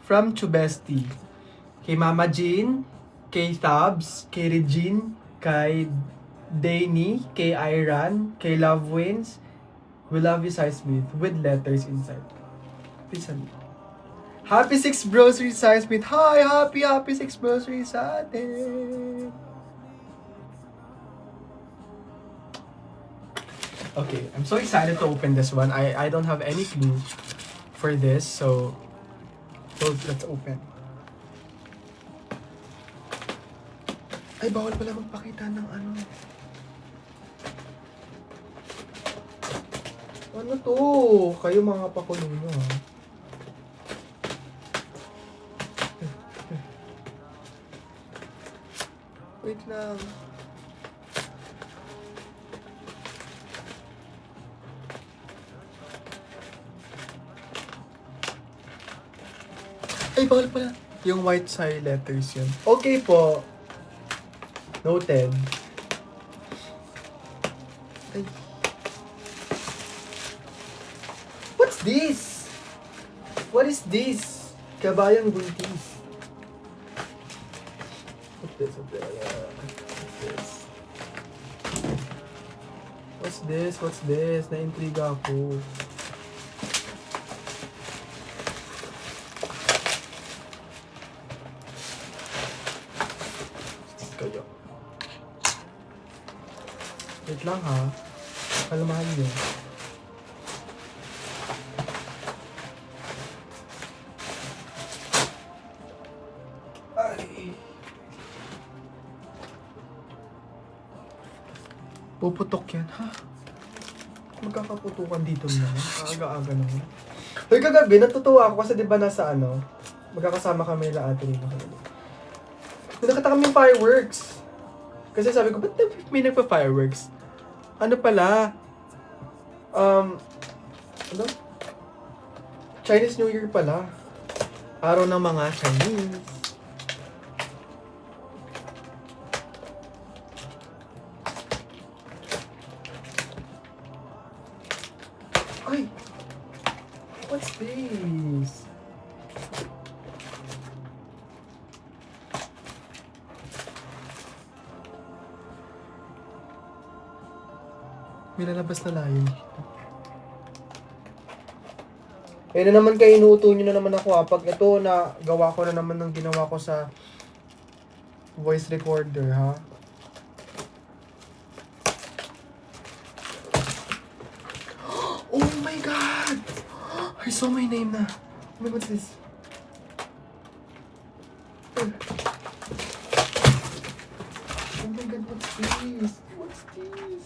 From Chubesti. Kay Mama Jean, kay Thabs, kay Regine, kay Danny, kay Iran, kay Love Wins, we love you, Size Smith, with letters inside. Please send me. Happy 6th Grocery, Size Smith. Hi! Happy 6th Grocery sa atin! Okay, I'm so excited to open this one. I don't have any clue for this, so let's open. Ay, bawal pala magpakita ng ano. Ano to? Kayo mga pakulo nyo, ha? Wait lang. Ay, bawal pala. Yung white side letters yun. Okay po. Noted. Ay. What's this? What is this? Kabayang buntis. What's this? Na-intriga ako. Kayo. Wait lang ha. Kalmahan nyo. Ay. Puputok yan, ha? Magkakaputukan dito naman. Aga-aga naman. Hoy, kagabi, natutuwa ako kasi diba magkakasama kami la ate rin ako. Nakita kami yung fireworks. Kasi sabi ko, ba't may nagpa-fireworks? Ano pala? Chinese New Year pala. Araw ng mga Chinese. Ay! What's this? May lalabas na layon dito. Eh na naman kayo, inuuto nyo na naman ako pag ito na gawa ko na naman ng ginawa ko sa voice recorder, ha? Oh my God! I saw my name na. Oh my God, what's this? Oh my God, what's this? What's this?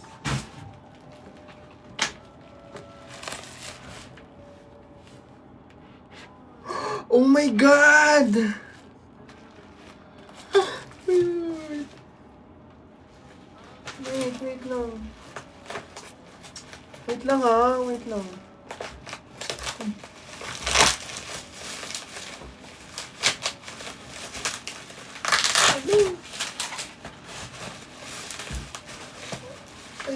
Oh my God! Wait lang. Wait lang ha, wait lang. Ay.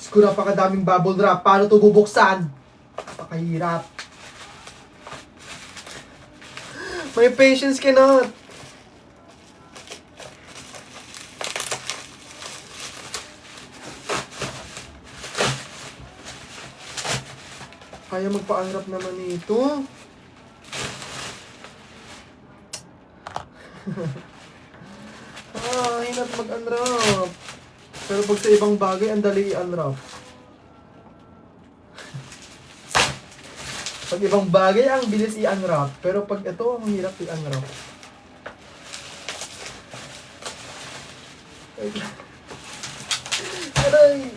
Siguro napakadaming bubble wrap. Paano ito bubuksan? Napakahirap. My patience cannot. Kaya magpa-unwrap naman ito. Hinat mag-unwrap. Pero pag sa ibang bagay, ang dali i-unwrap. Pag ibang bagay, ang bilis i-unwrap. Pero pag ito, ang hirap i-unwrap. Aray!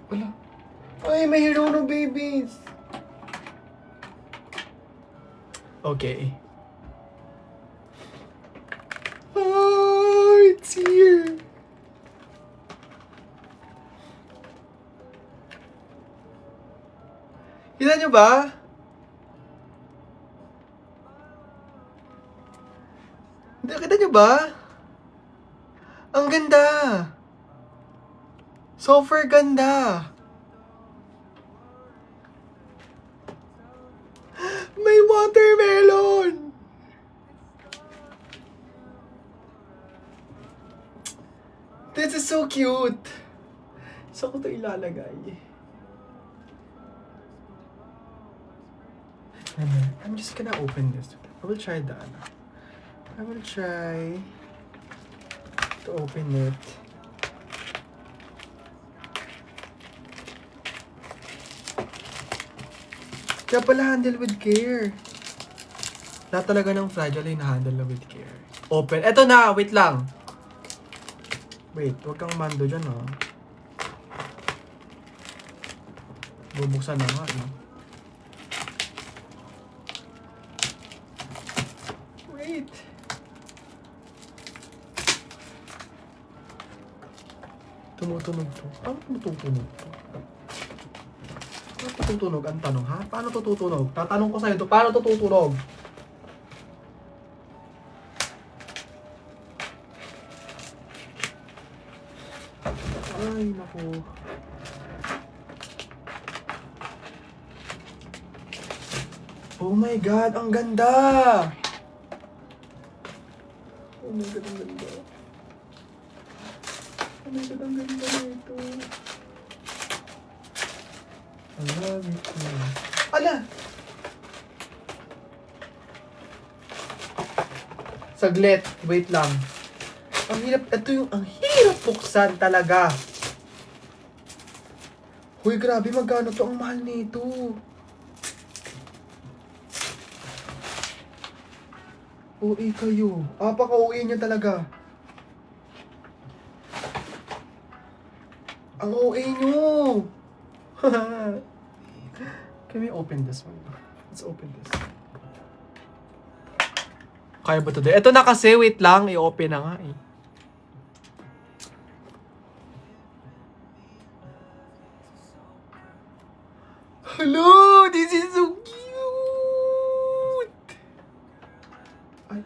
Wala. Ay, may hero no babies! Okay. Oh, it's here! Kita nyo ba? Kita nyo ba? Ang ganda! Super ganda! May watermelon! This is so cute! Saan ko ito ilalagay? I'm just gonna open this. I will try that. I will try to open it. Kaya pala handle with care. Lahat talaga ng fragile ay na-handle na with care. Open. Eto na! Wait lang. Wait, huwag kang mando dyan, oh. Bubuksan na nga, eh. Wait. Tumutunog to. Paano tumutunog to? Paano tututunog ang tanong, ha? Paano tututunog? Tatanong ko sa'yo to, paano tututunog? Ay, naku. Oh my God, ang ganda! Oh my God, ang ganda. Oh my God, ang ganda nito. I love it. Ala! Saglit, wait lang. Ang hirap, ang hirap buksan talaga. Huy, grabe, magkano to? Ang mahal nito. OA kayo. Paka-OA niya talaga. Ang OA nyo. Can we open this one? Let's open this. Kaya ba ito? Ito na kasi, wait lang. I-open na nga eh. Hello! This is so cute! Ay.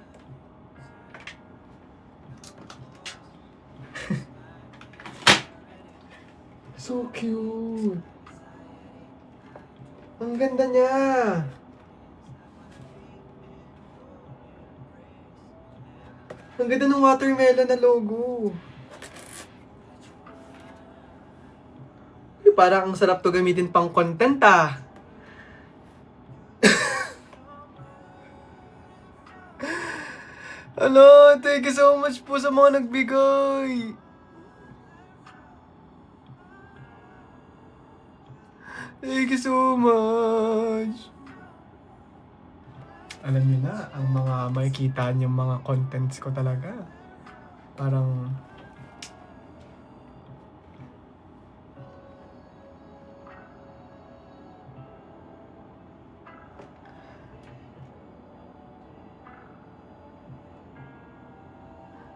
So cute! Ang ganda niya! Ang ganda ng watermelon na logo. Parang ang sarap to gamitin pang content, ah. Hello, thank you so much po sa mga nagbigay. Thank you so much. Alam niyo na, ang mga makikita niyo mga contents ko talaga. Parang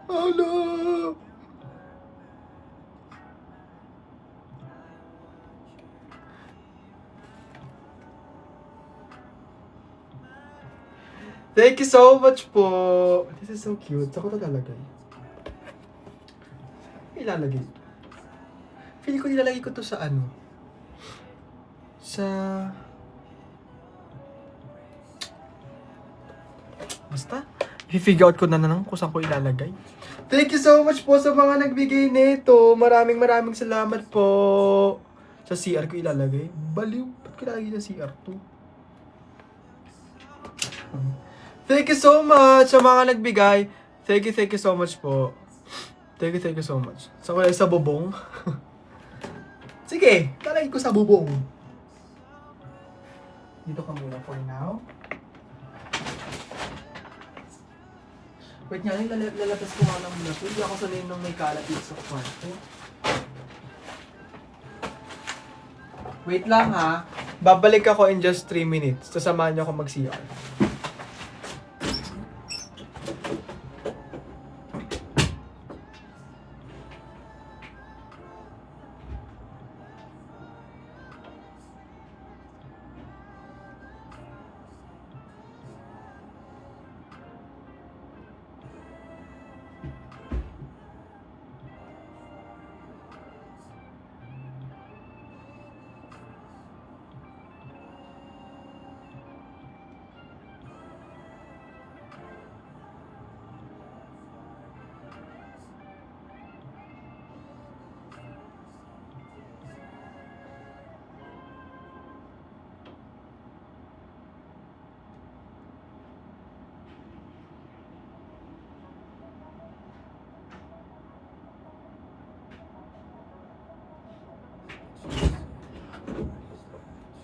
hello! Thank you so much po. This is so cute. Saan ko ito lalagay? Ilalagay. Feeling ko ilalagay ko to sa ano? Sa... Basta. I-figure out ko na lang kung saan ko ilalagay. Thank you so much po sa mga nagbigay nito. Maraming salamat po. Sa CR ko ilalagay. Baliw. Ba't ko ilalagay sa CR to? Thank you so much sa mga nagbigay. Thank you so much po. Thank you so much. Sa kulay sa bubong. Sige, talagay ko sa bubong. Dito ka muna for now. Wait nga, lalatas ko nga ng mula to. Hindi ako sanay nung may kalat dito sa kwarto. Wait lang ha. Babalik ako in just 3 minutes. Sasamahan niyo ako mag-CR.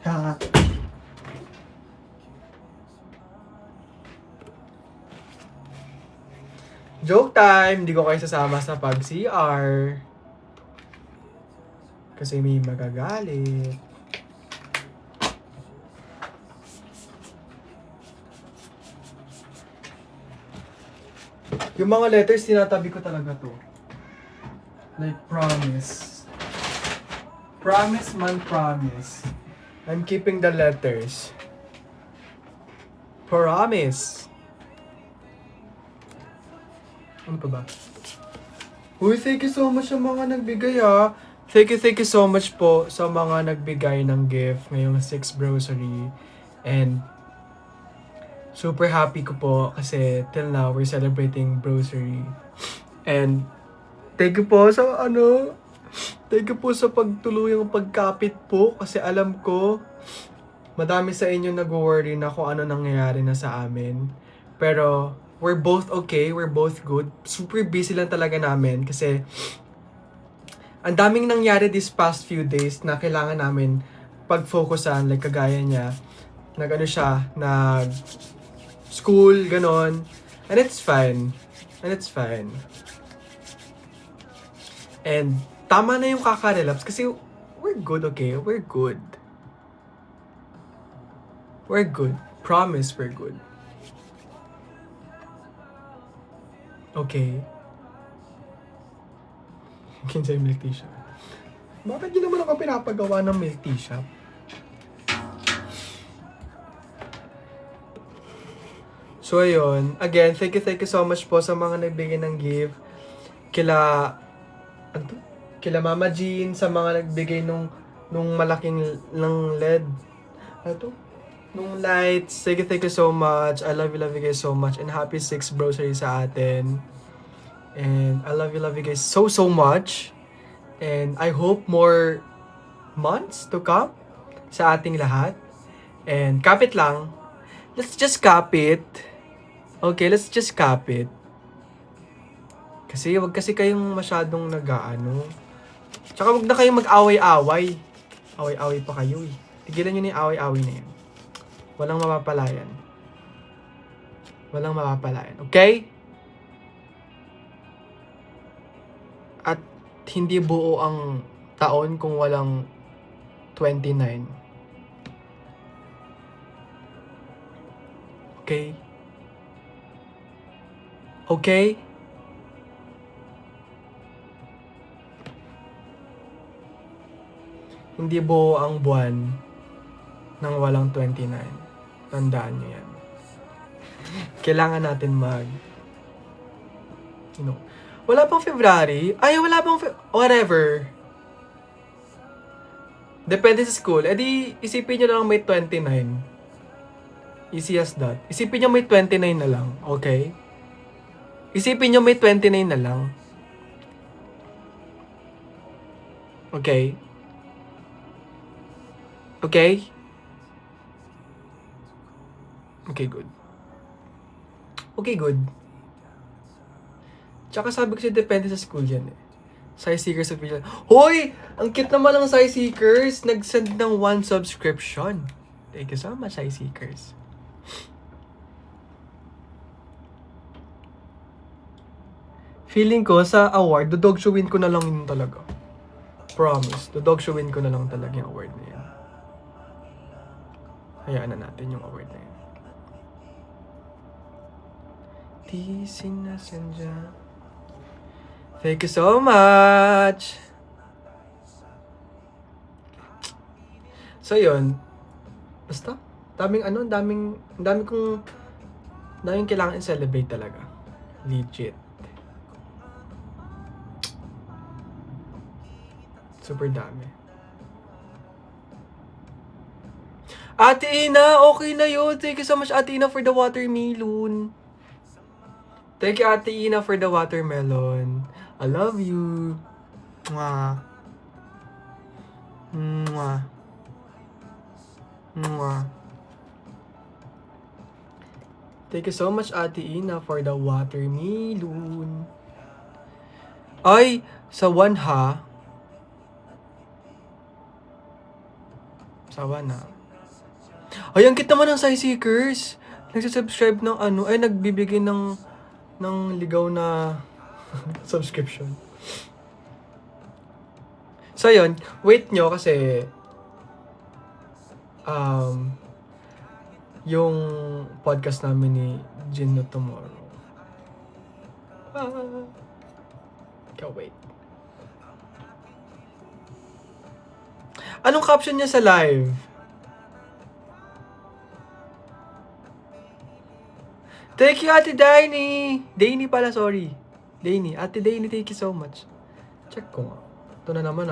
Ha. Joke time! Hindi ko kayo sasama sa pag-CR. Kasi may magagalit. Yung mga letters, tinatabi ko talaga to. Like, promise. Promise man, promise. I'm keeping the letters. Promise. Ano pa ba? Uy, thank you so much sa mga nagbigay ha. Thank you so much po sa mga nagbigay ng gift ngayong 6 Brosary. And super happy ko po kasi till now we're celebrating Brosary. And thank you po sa thank you po sa pagtuluyang pagkapit po kasi alam ko madami sa inyo nag-worry na kung ano nangyayari na sa amin. Pero we're both okay, we're both good. Super busy lang talaga namin kasi ang daming nangyari these past few days na kailangan namin pag-focusan, like kagaya niya. School, ganon. And it's fine. And tama na yung kaka-relapse kasi we're good, okay? We're good. Promise we're good. Okay. Kinsay milk tea shop. Bakit di naman ako pinapagawa ng milk tea shop? So ayun, again, thank you so much po sa mga nagbigay ng gift. Kila Mama Jean, sa mga nagbigay nung malaking LED. Nung lights. Thank you so much. I love you guys so much. And happy 6 Brosary sa atin. And I love you guys so much. And I hope more months to come sa ating lahat. And kapit lang. Let's just cap it. Okay, let's just cap it. Kasi wag kasi kayong masyadong nag-aano. Tsaka wag na kayong mag-away-away. Away-away pa kayo eh. Tigilan nyo na yung away-away na yan. Walang mapapalayan. Okay? At hindi buo ang taon kung walang 29. Okay? Okay? Hindi buo ang buwan nang walang 29. Tandaan nyo yan. Kailangan natin wala pang February. Whatever. Depende sa school. Di, isipin nyo lang may 29. Easy as that. Isipin nyo may 29 na lang. Okay? Isipin nyo may 29 na lang. Okay? Okay? Okay, good. Okay, good. Tsaka sabi ko siya, depende sa school yan eh. Size Seekers official. Hoy! Ang cute naman ng Size Seekers. Nag-send ng 1 subscription. Thank you so much, Size Seekers. Feeling ko sa award, dodog showin ko na lang yun talaga. Promise. Dodog showin ko na lang talaga yung award na yan. Hayaan na natin yung award na yan. Di sinasadya. Thank you so much! So yun, basta, daming kailangan i-celebrate talaga. Legit. Super dami. Ate Ina, okay na yun. Thank you so much, Ate Ina, for the watermelon. Thank you, Ate Ina, for the watermelon. I love you. Mwah. Mwah. Mwah. Thank you so much, Ate Ina, for the watermelon. Ay, sa 1 ha. Sa 1 ha. Ay, ang cute naman ng Size Seekers. Nagsasubscribe ng ay, nagbibigay ng ligaw na subscription. So, yun. Wait nyo kasi yung podcast namin ni Gino tomorrow. Wait. Anong caption niya sa live? Thank you, Ate Daini! Daini pala, sorry. Daini. Ate Daini, thank you so much. Check ko nga. Ito na naman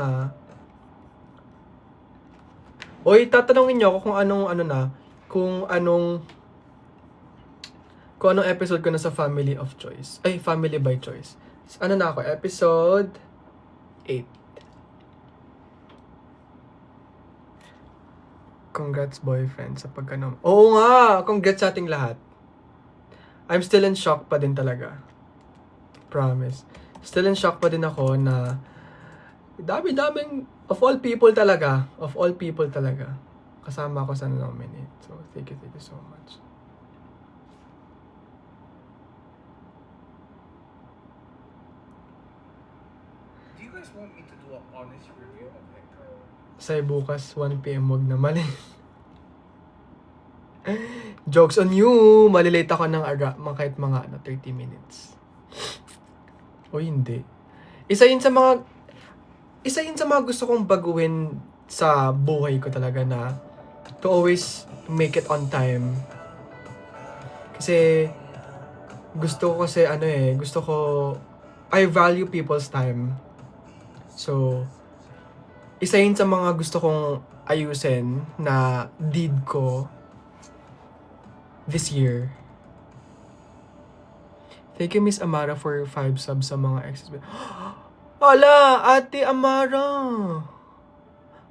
Oy, tatanungin niyo ako kung anong episode ko na sa Family of Choice. Ay, Family by Choice. Ano na ako? Episode 8. Congrats, boyfriend, sa pagkanom. Oo nga! Congrats sa ating lahat. I'm still in shock pa din talaga. Promise. Still in shock pa din ako na dami-daming of all people talaga. Kasama ako sa nominate. So, thank you so much. Do you guys want me to do an honest review of Hector? Say bukas 1 PM wag na mali. Jokes on you! Malilate ako ng kahit mga 30 minutes. O hindi. Isa yun sa mga gusto kong baguhin sa buhay ko talaga na to always make it on time. Kasi I value people's time. So, isa yun sa mga gusto kong ayusin na deed ko this year. Thank you, Miss Amara, for 5 subs sa mga exes. Hala, Ate Amara!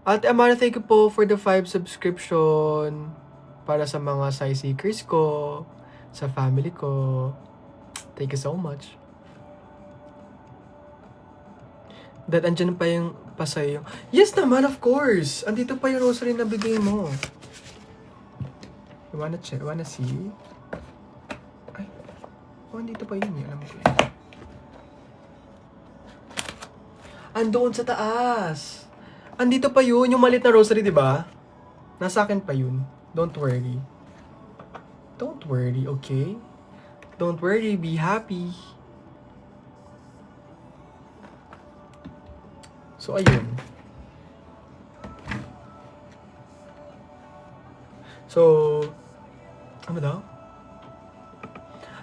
Ate Amara, thank you po for the 5 subscription para sa mga Size Seekers ko, sa family ko. Thank you so much. That andyan pa yung pasayo. Yes naman, of course! Andito pa yung rosary na bigay mo. You wanna see? Andito pa yun. Alam ko yun. Andoon sa taas. Andito pa yun. Yung maliit na rosary, di ba? Nasa akin pa yun. Don't worry. Don't worry, okay? Don't worry. Be happy. So, ayun. So, ano daw?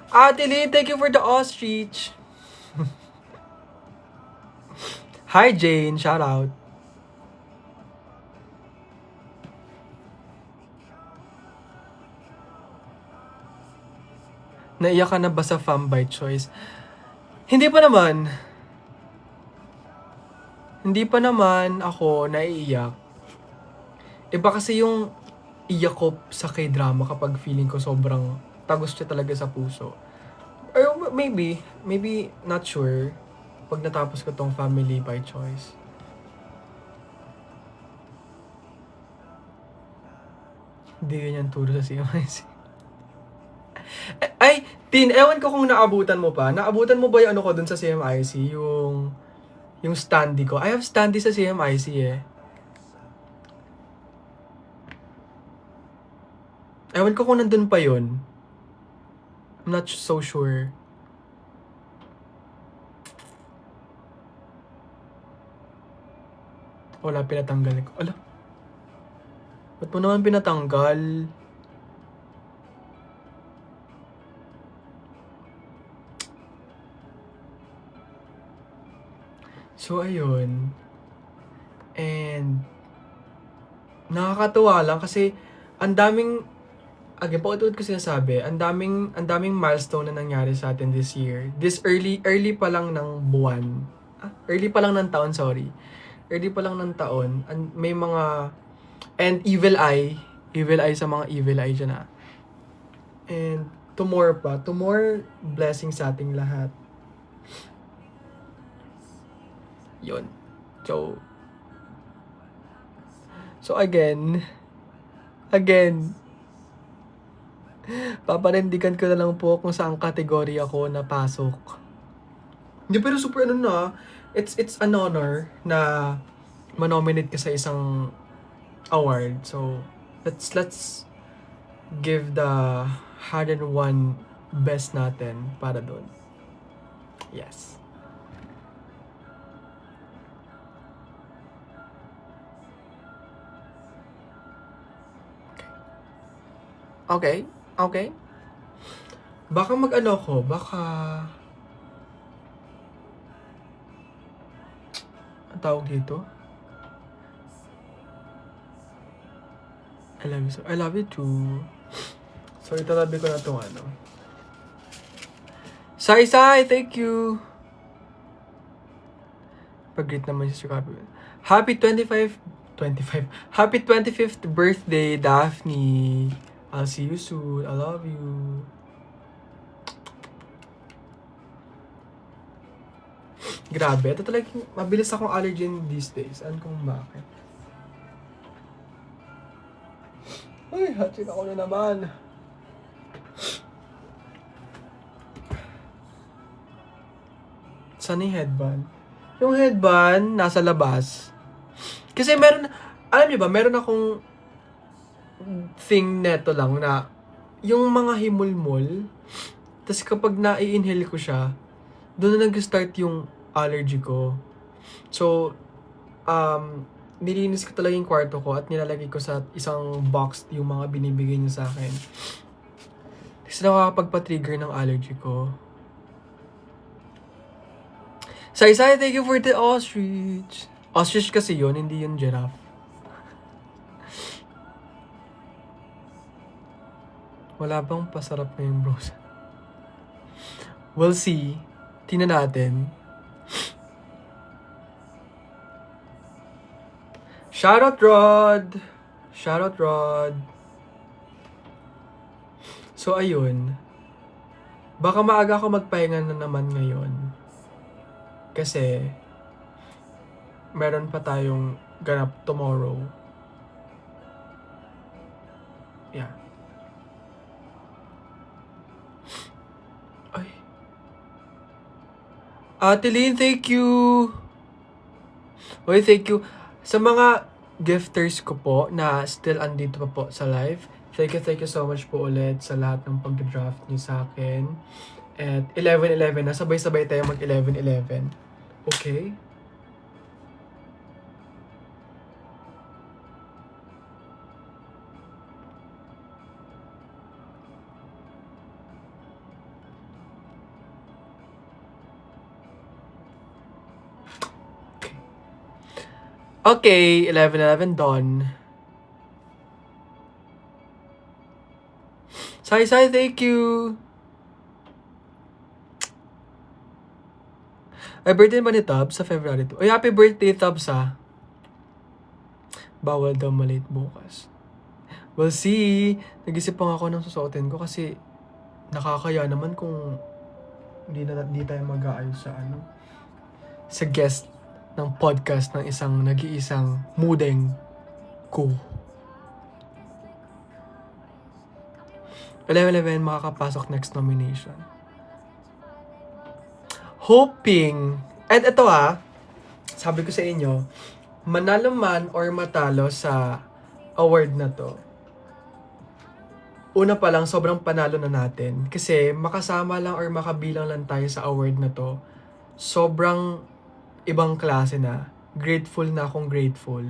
Ate Lynn, thank you for the ostrich. Hi Jane, shout out. Naiyak ka na ba sa Fam by Choice? Hindi pa naman. Hindi pa naman ako naiiyak. Iba kasi yung iyak ko sa K-drama kapag feeling ko sobrang tagos siya talaga sa puso. Or maybe, not sure, pag natapos ko tong Family by Choice. Hindi ganyan turo sa CMIC. Ay, Tin, ewan ko kung naabutan mo pa. Naabutan mo ba yung ano ko dun sa CMIC? Yung standee ko. I have standee sa CMIC eh. Ewan ko kung nandun pa yun. I'm not so sure. Wala, pinatanggal ko. Ala, ba't mo naman pinatanggal? So, ayun. And, nakakatuwa lang kasi ang daming, again, paulit ko sinasabi, ang daming milestone na nangyari sa atin this year. This early pa lang ng buwan. Early pa lang ng taon, sorry. Early pa lang ng taon. May mga, and evil eye sa mga evil eye dyan And, to more blessings sa ating lahat. Yun. So again, papanindigan ko na lang po kung saan kategory ako napasok. Hindi, pero super it's an honor na manominate ka sa isang award. So, let's give the 101 best natin para doon. Yes. Okay. Baka ang tawag dito? I love you too. So, italabi ko na itong ano. Sai, thank you! Pag-greet naman si Sir Happy 25th birthday, Daphne! I'll see you soon. I love you. Grabe, ito talaga mabilis akong allergen these days. Ano kung bakit? Ay, hatching ako na naman. Saan yung headband? Yung headband, nasa labas. Kasi alam niyo ba, meron akong thing neto lang na yung mga himulmol, tas kapag na-i-inhale ko siya, doon na nag-start yung allergy ko. So, nilinis ko talaga yung kwarto ko at nilalagay ko sa isang box yung mga binibigay niya sa akin. Kasi nakakapagpa-trigger ng allergy ko. Sai, thank you for the ostrich. Ostrich kasi yun, hindi yun giraffe. Wala bang pasarap na yung bros? We'll see. Tingnan natin. Shoutout Rod! So, ayun. Baka maaga ako magpahinga na naman ngayon. Kasi, meron pa tayong ganap tomorrow. Yeah. Ay. Ate Lynn, thank you! Oy, thank you. Sa mga gifters ko po na still andito pa po sa live, thank you so much po ulit sa lahat ng pag-draft niyo sa akin. At 11-11 na, sabay-sabay tayo mag 11-11. Okay? Okay, 11-11 done. Sai, thank you! Ay, birthday ba ni Tubbs sa February 2? Ay, happy birthday, Tubbs, ha? bawal daw malate bukas. We'll see. Nag-isip pa nga ako ng susuotin ko kasi nakakaya naman kung di tayo mag-aayos sa guest ng podcast ng isang nag-iisang mudeng ko. 11 makakapasok next nomination. Hoping, and ito sabi ko sa inyo, manalo man or matalo sa award na to, una pa lang, sobrang panalo na natin. Kasi makasama lang or makabilang lang tayo sa award na to, sobrang ibang klase na. Grateful na akong grateful.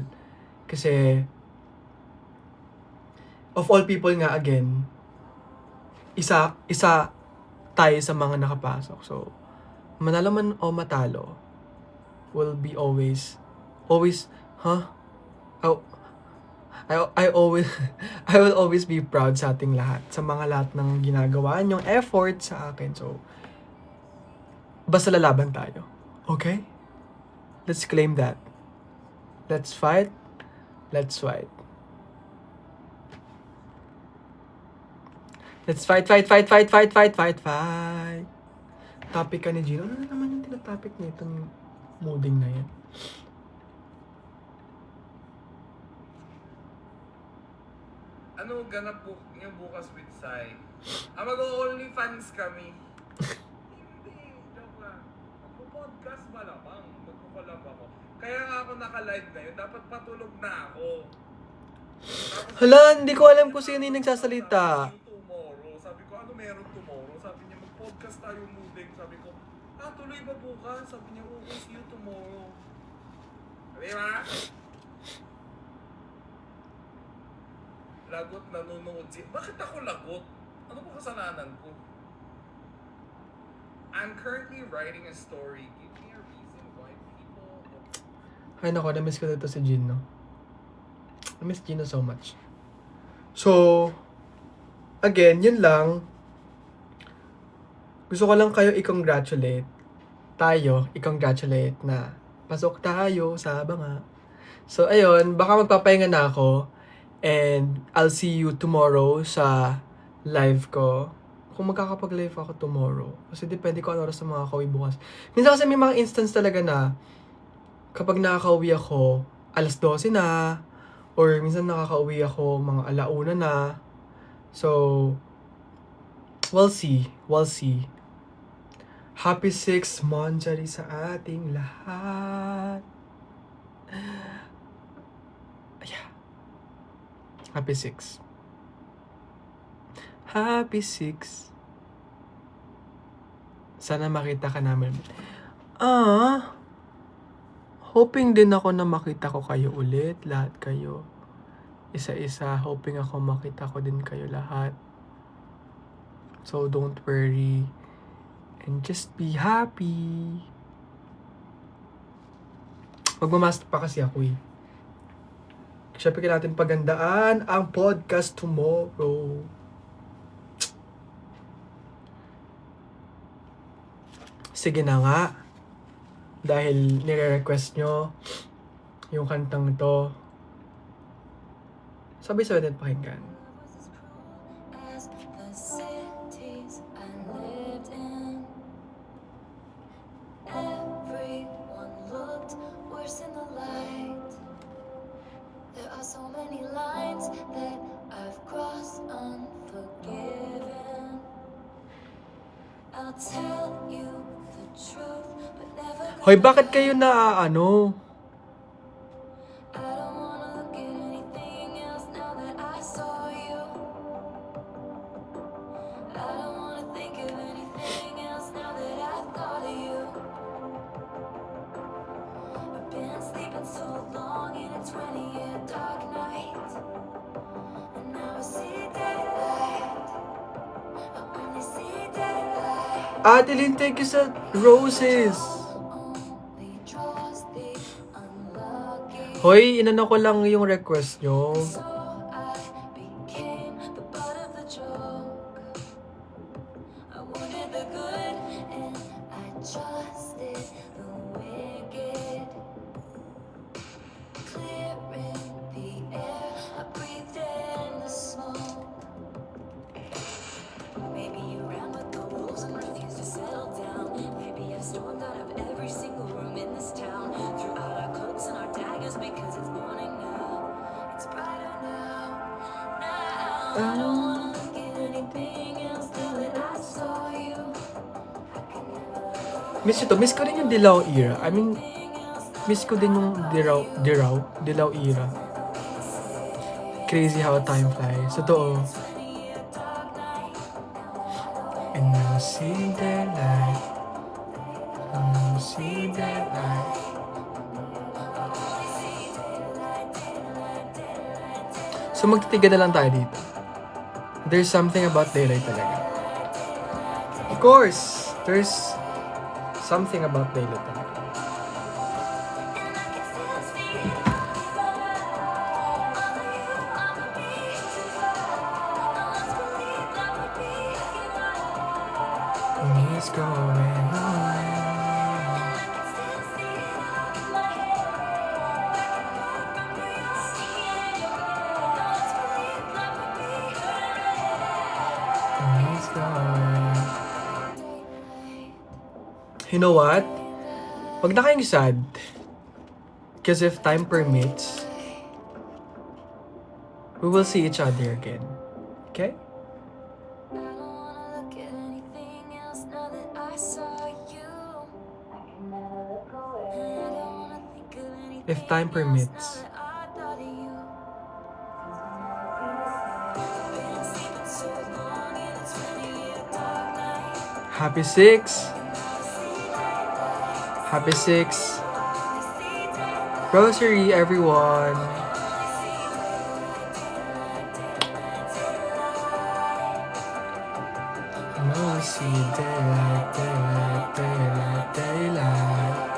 Kasi, of all people nga again, isa tayo sa mga nakapasok. So, manalo man o matalo, will be always, I will always be proud sa ating lahat. Sa mga lahat ng ginagawa niyong effort sa akin. So, basta lalaban tayo. Okay? Let's claim that. Let's fight. Let's fight. Let's fight. Topic ka ni Gino. Ano na naman yung tinatopic nitong mooding na yan? Ano ganap niyo bukas with Sai? Mag-OnlyFans kami. Hindi, joke lang. Magpo-podcast malamang. Magpo-collab ako. Kaya nga ako naka-live ngayon. Dapat patulog na ako. Hala, hindi ko alam kung sino yung nagsasalita. Tomorrow. Sabi ko, ano meron tomorrow? Sabi niya, mag-podcast tayo mudeng. Sabi ko, tuloy ba bukas? Sabi niya, okay, see you tomorrow. Sabi ba? Lagot nanonood siya. Bakit ako lagot? Ano ba kasalanan ko? I'm currently writing a story. Give me a reason why people... Ay nako, na-miss ko dito si Gino. I-miss Gino so much. So, again, yun lang. Gusto ko lang kayo i-congratulate. I-congratulate na pasok tayo sa banga. So, ayun, baka magpapahinga na ako. And I'll see you tomorrow sa live ko. Kung magkakapag-live ako tomorrow. Kasi depende ko ano oras sa mga kauwi bukas. Minsan kasi may mga instance talaga na kapag nakakauwi ako, 12:00 na. Or minsan nakakauwi ako mga 1:00 na. So, we'll see. Happy 6th Monjari sa ating lahat. Happy 6. Sana makita ka namin. Hoping din ako na makita ko kayo ulit. Lahat kayo. Isa-isa. Hoping ako makita ko din kayo lahat. So don't worry. And just be happy. Magmamask pa kasi ako Siyempre natin pagandaan ang podcast tomorrow. Sige na nga. Dahil nire-request nyo yung kantang ito. Sabay-sabay natin pakinggan. Hoy, bakit kayo na Adeline, thank you sa roses. Hoy, inano ko lang yung request nyo. stormed out of every single room in this town. Threw out our cloaks and our daggers because it's morning now. It's brighter now. Now I don't wanna look at anything else now that I saw you. Miss ito. Miss ko rin yung Dilaw era. I mean, miss ko din yung Dilaw era. Crazy how time flies. Totoo. And now see the light. See the light. So magtitiga na lang tayo dito. There's something about daylight talaga. Of course, there's something about daylight talaga. What's going on? What's going? You know what? Wag na kayong sad. Because if time permits, we will see each other again. Okay? If time permits. Happy 6. Happy 6. Rosary, everyone. No, see daylight, daylight, daylight, daylight.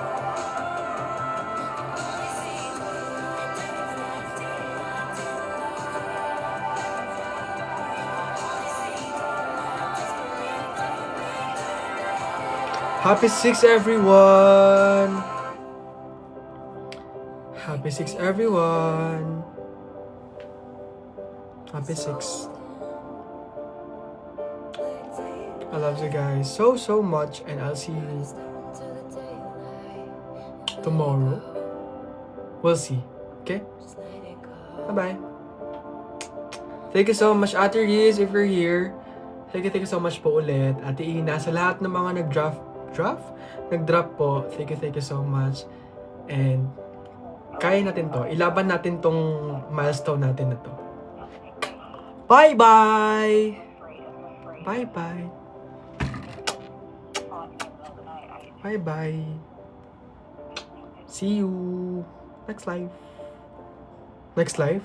Happy 6, everyone! Happy 6, everyone! Happy 6. I love you guys so much, and I'll see you tomorrow. We'll see. Okay? Bye-bye. Thank you so much, Ate Riz, if you're here. Thank you so much po ulit. Ate Ina, sa lahat ng mga nag-drop po. Thank you so much. And kaya natin to. Ilaban natin tong milestone natin na to. Bye-bye! Bye-bye! Bye-bye! See you next live. Next live?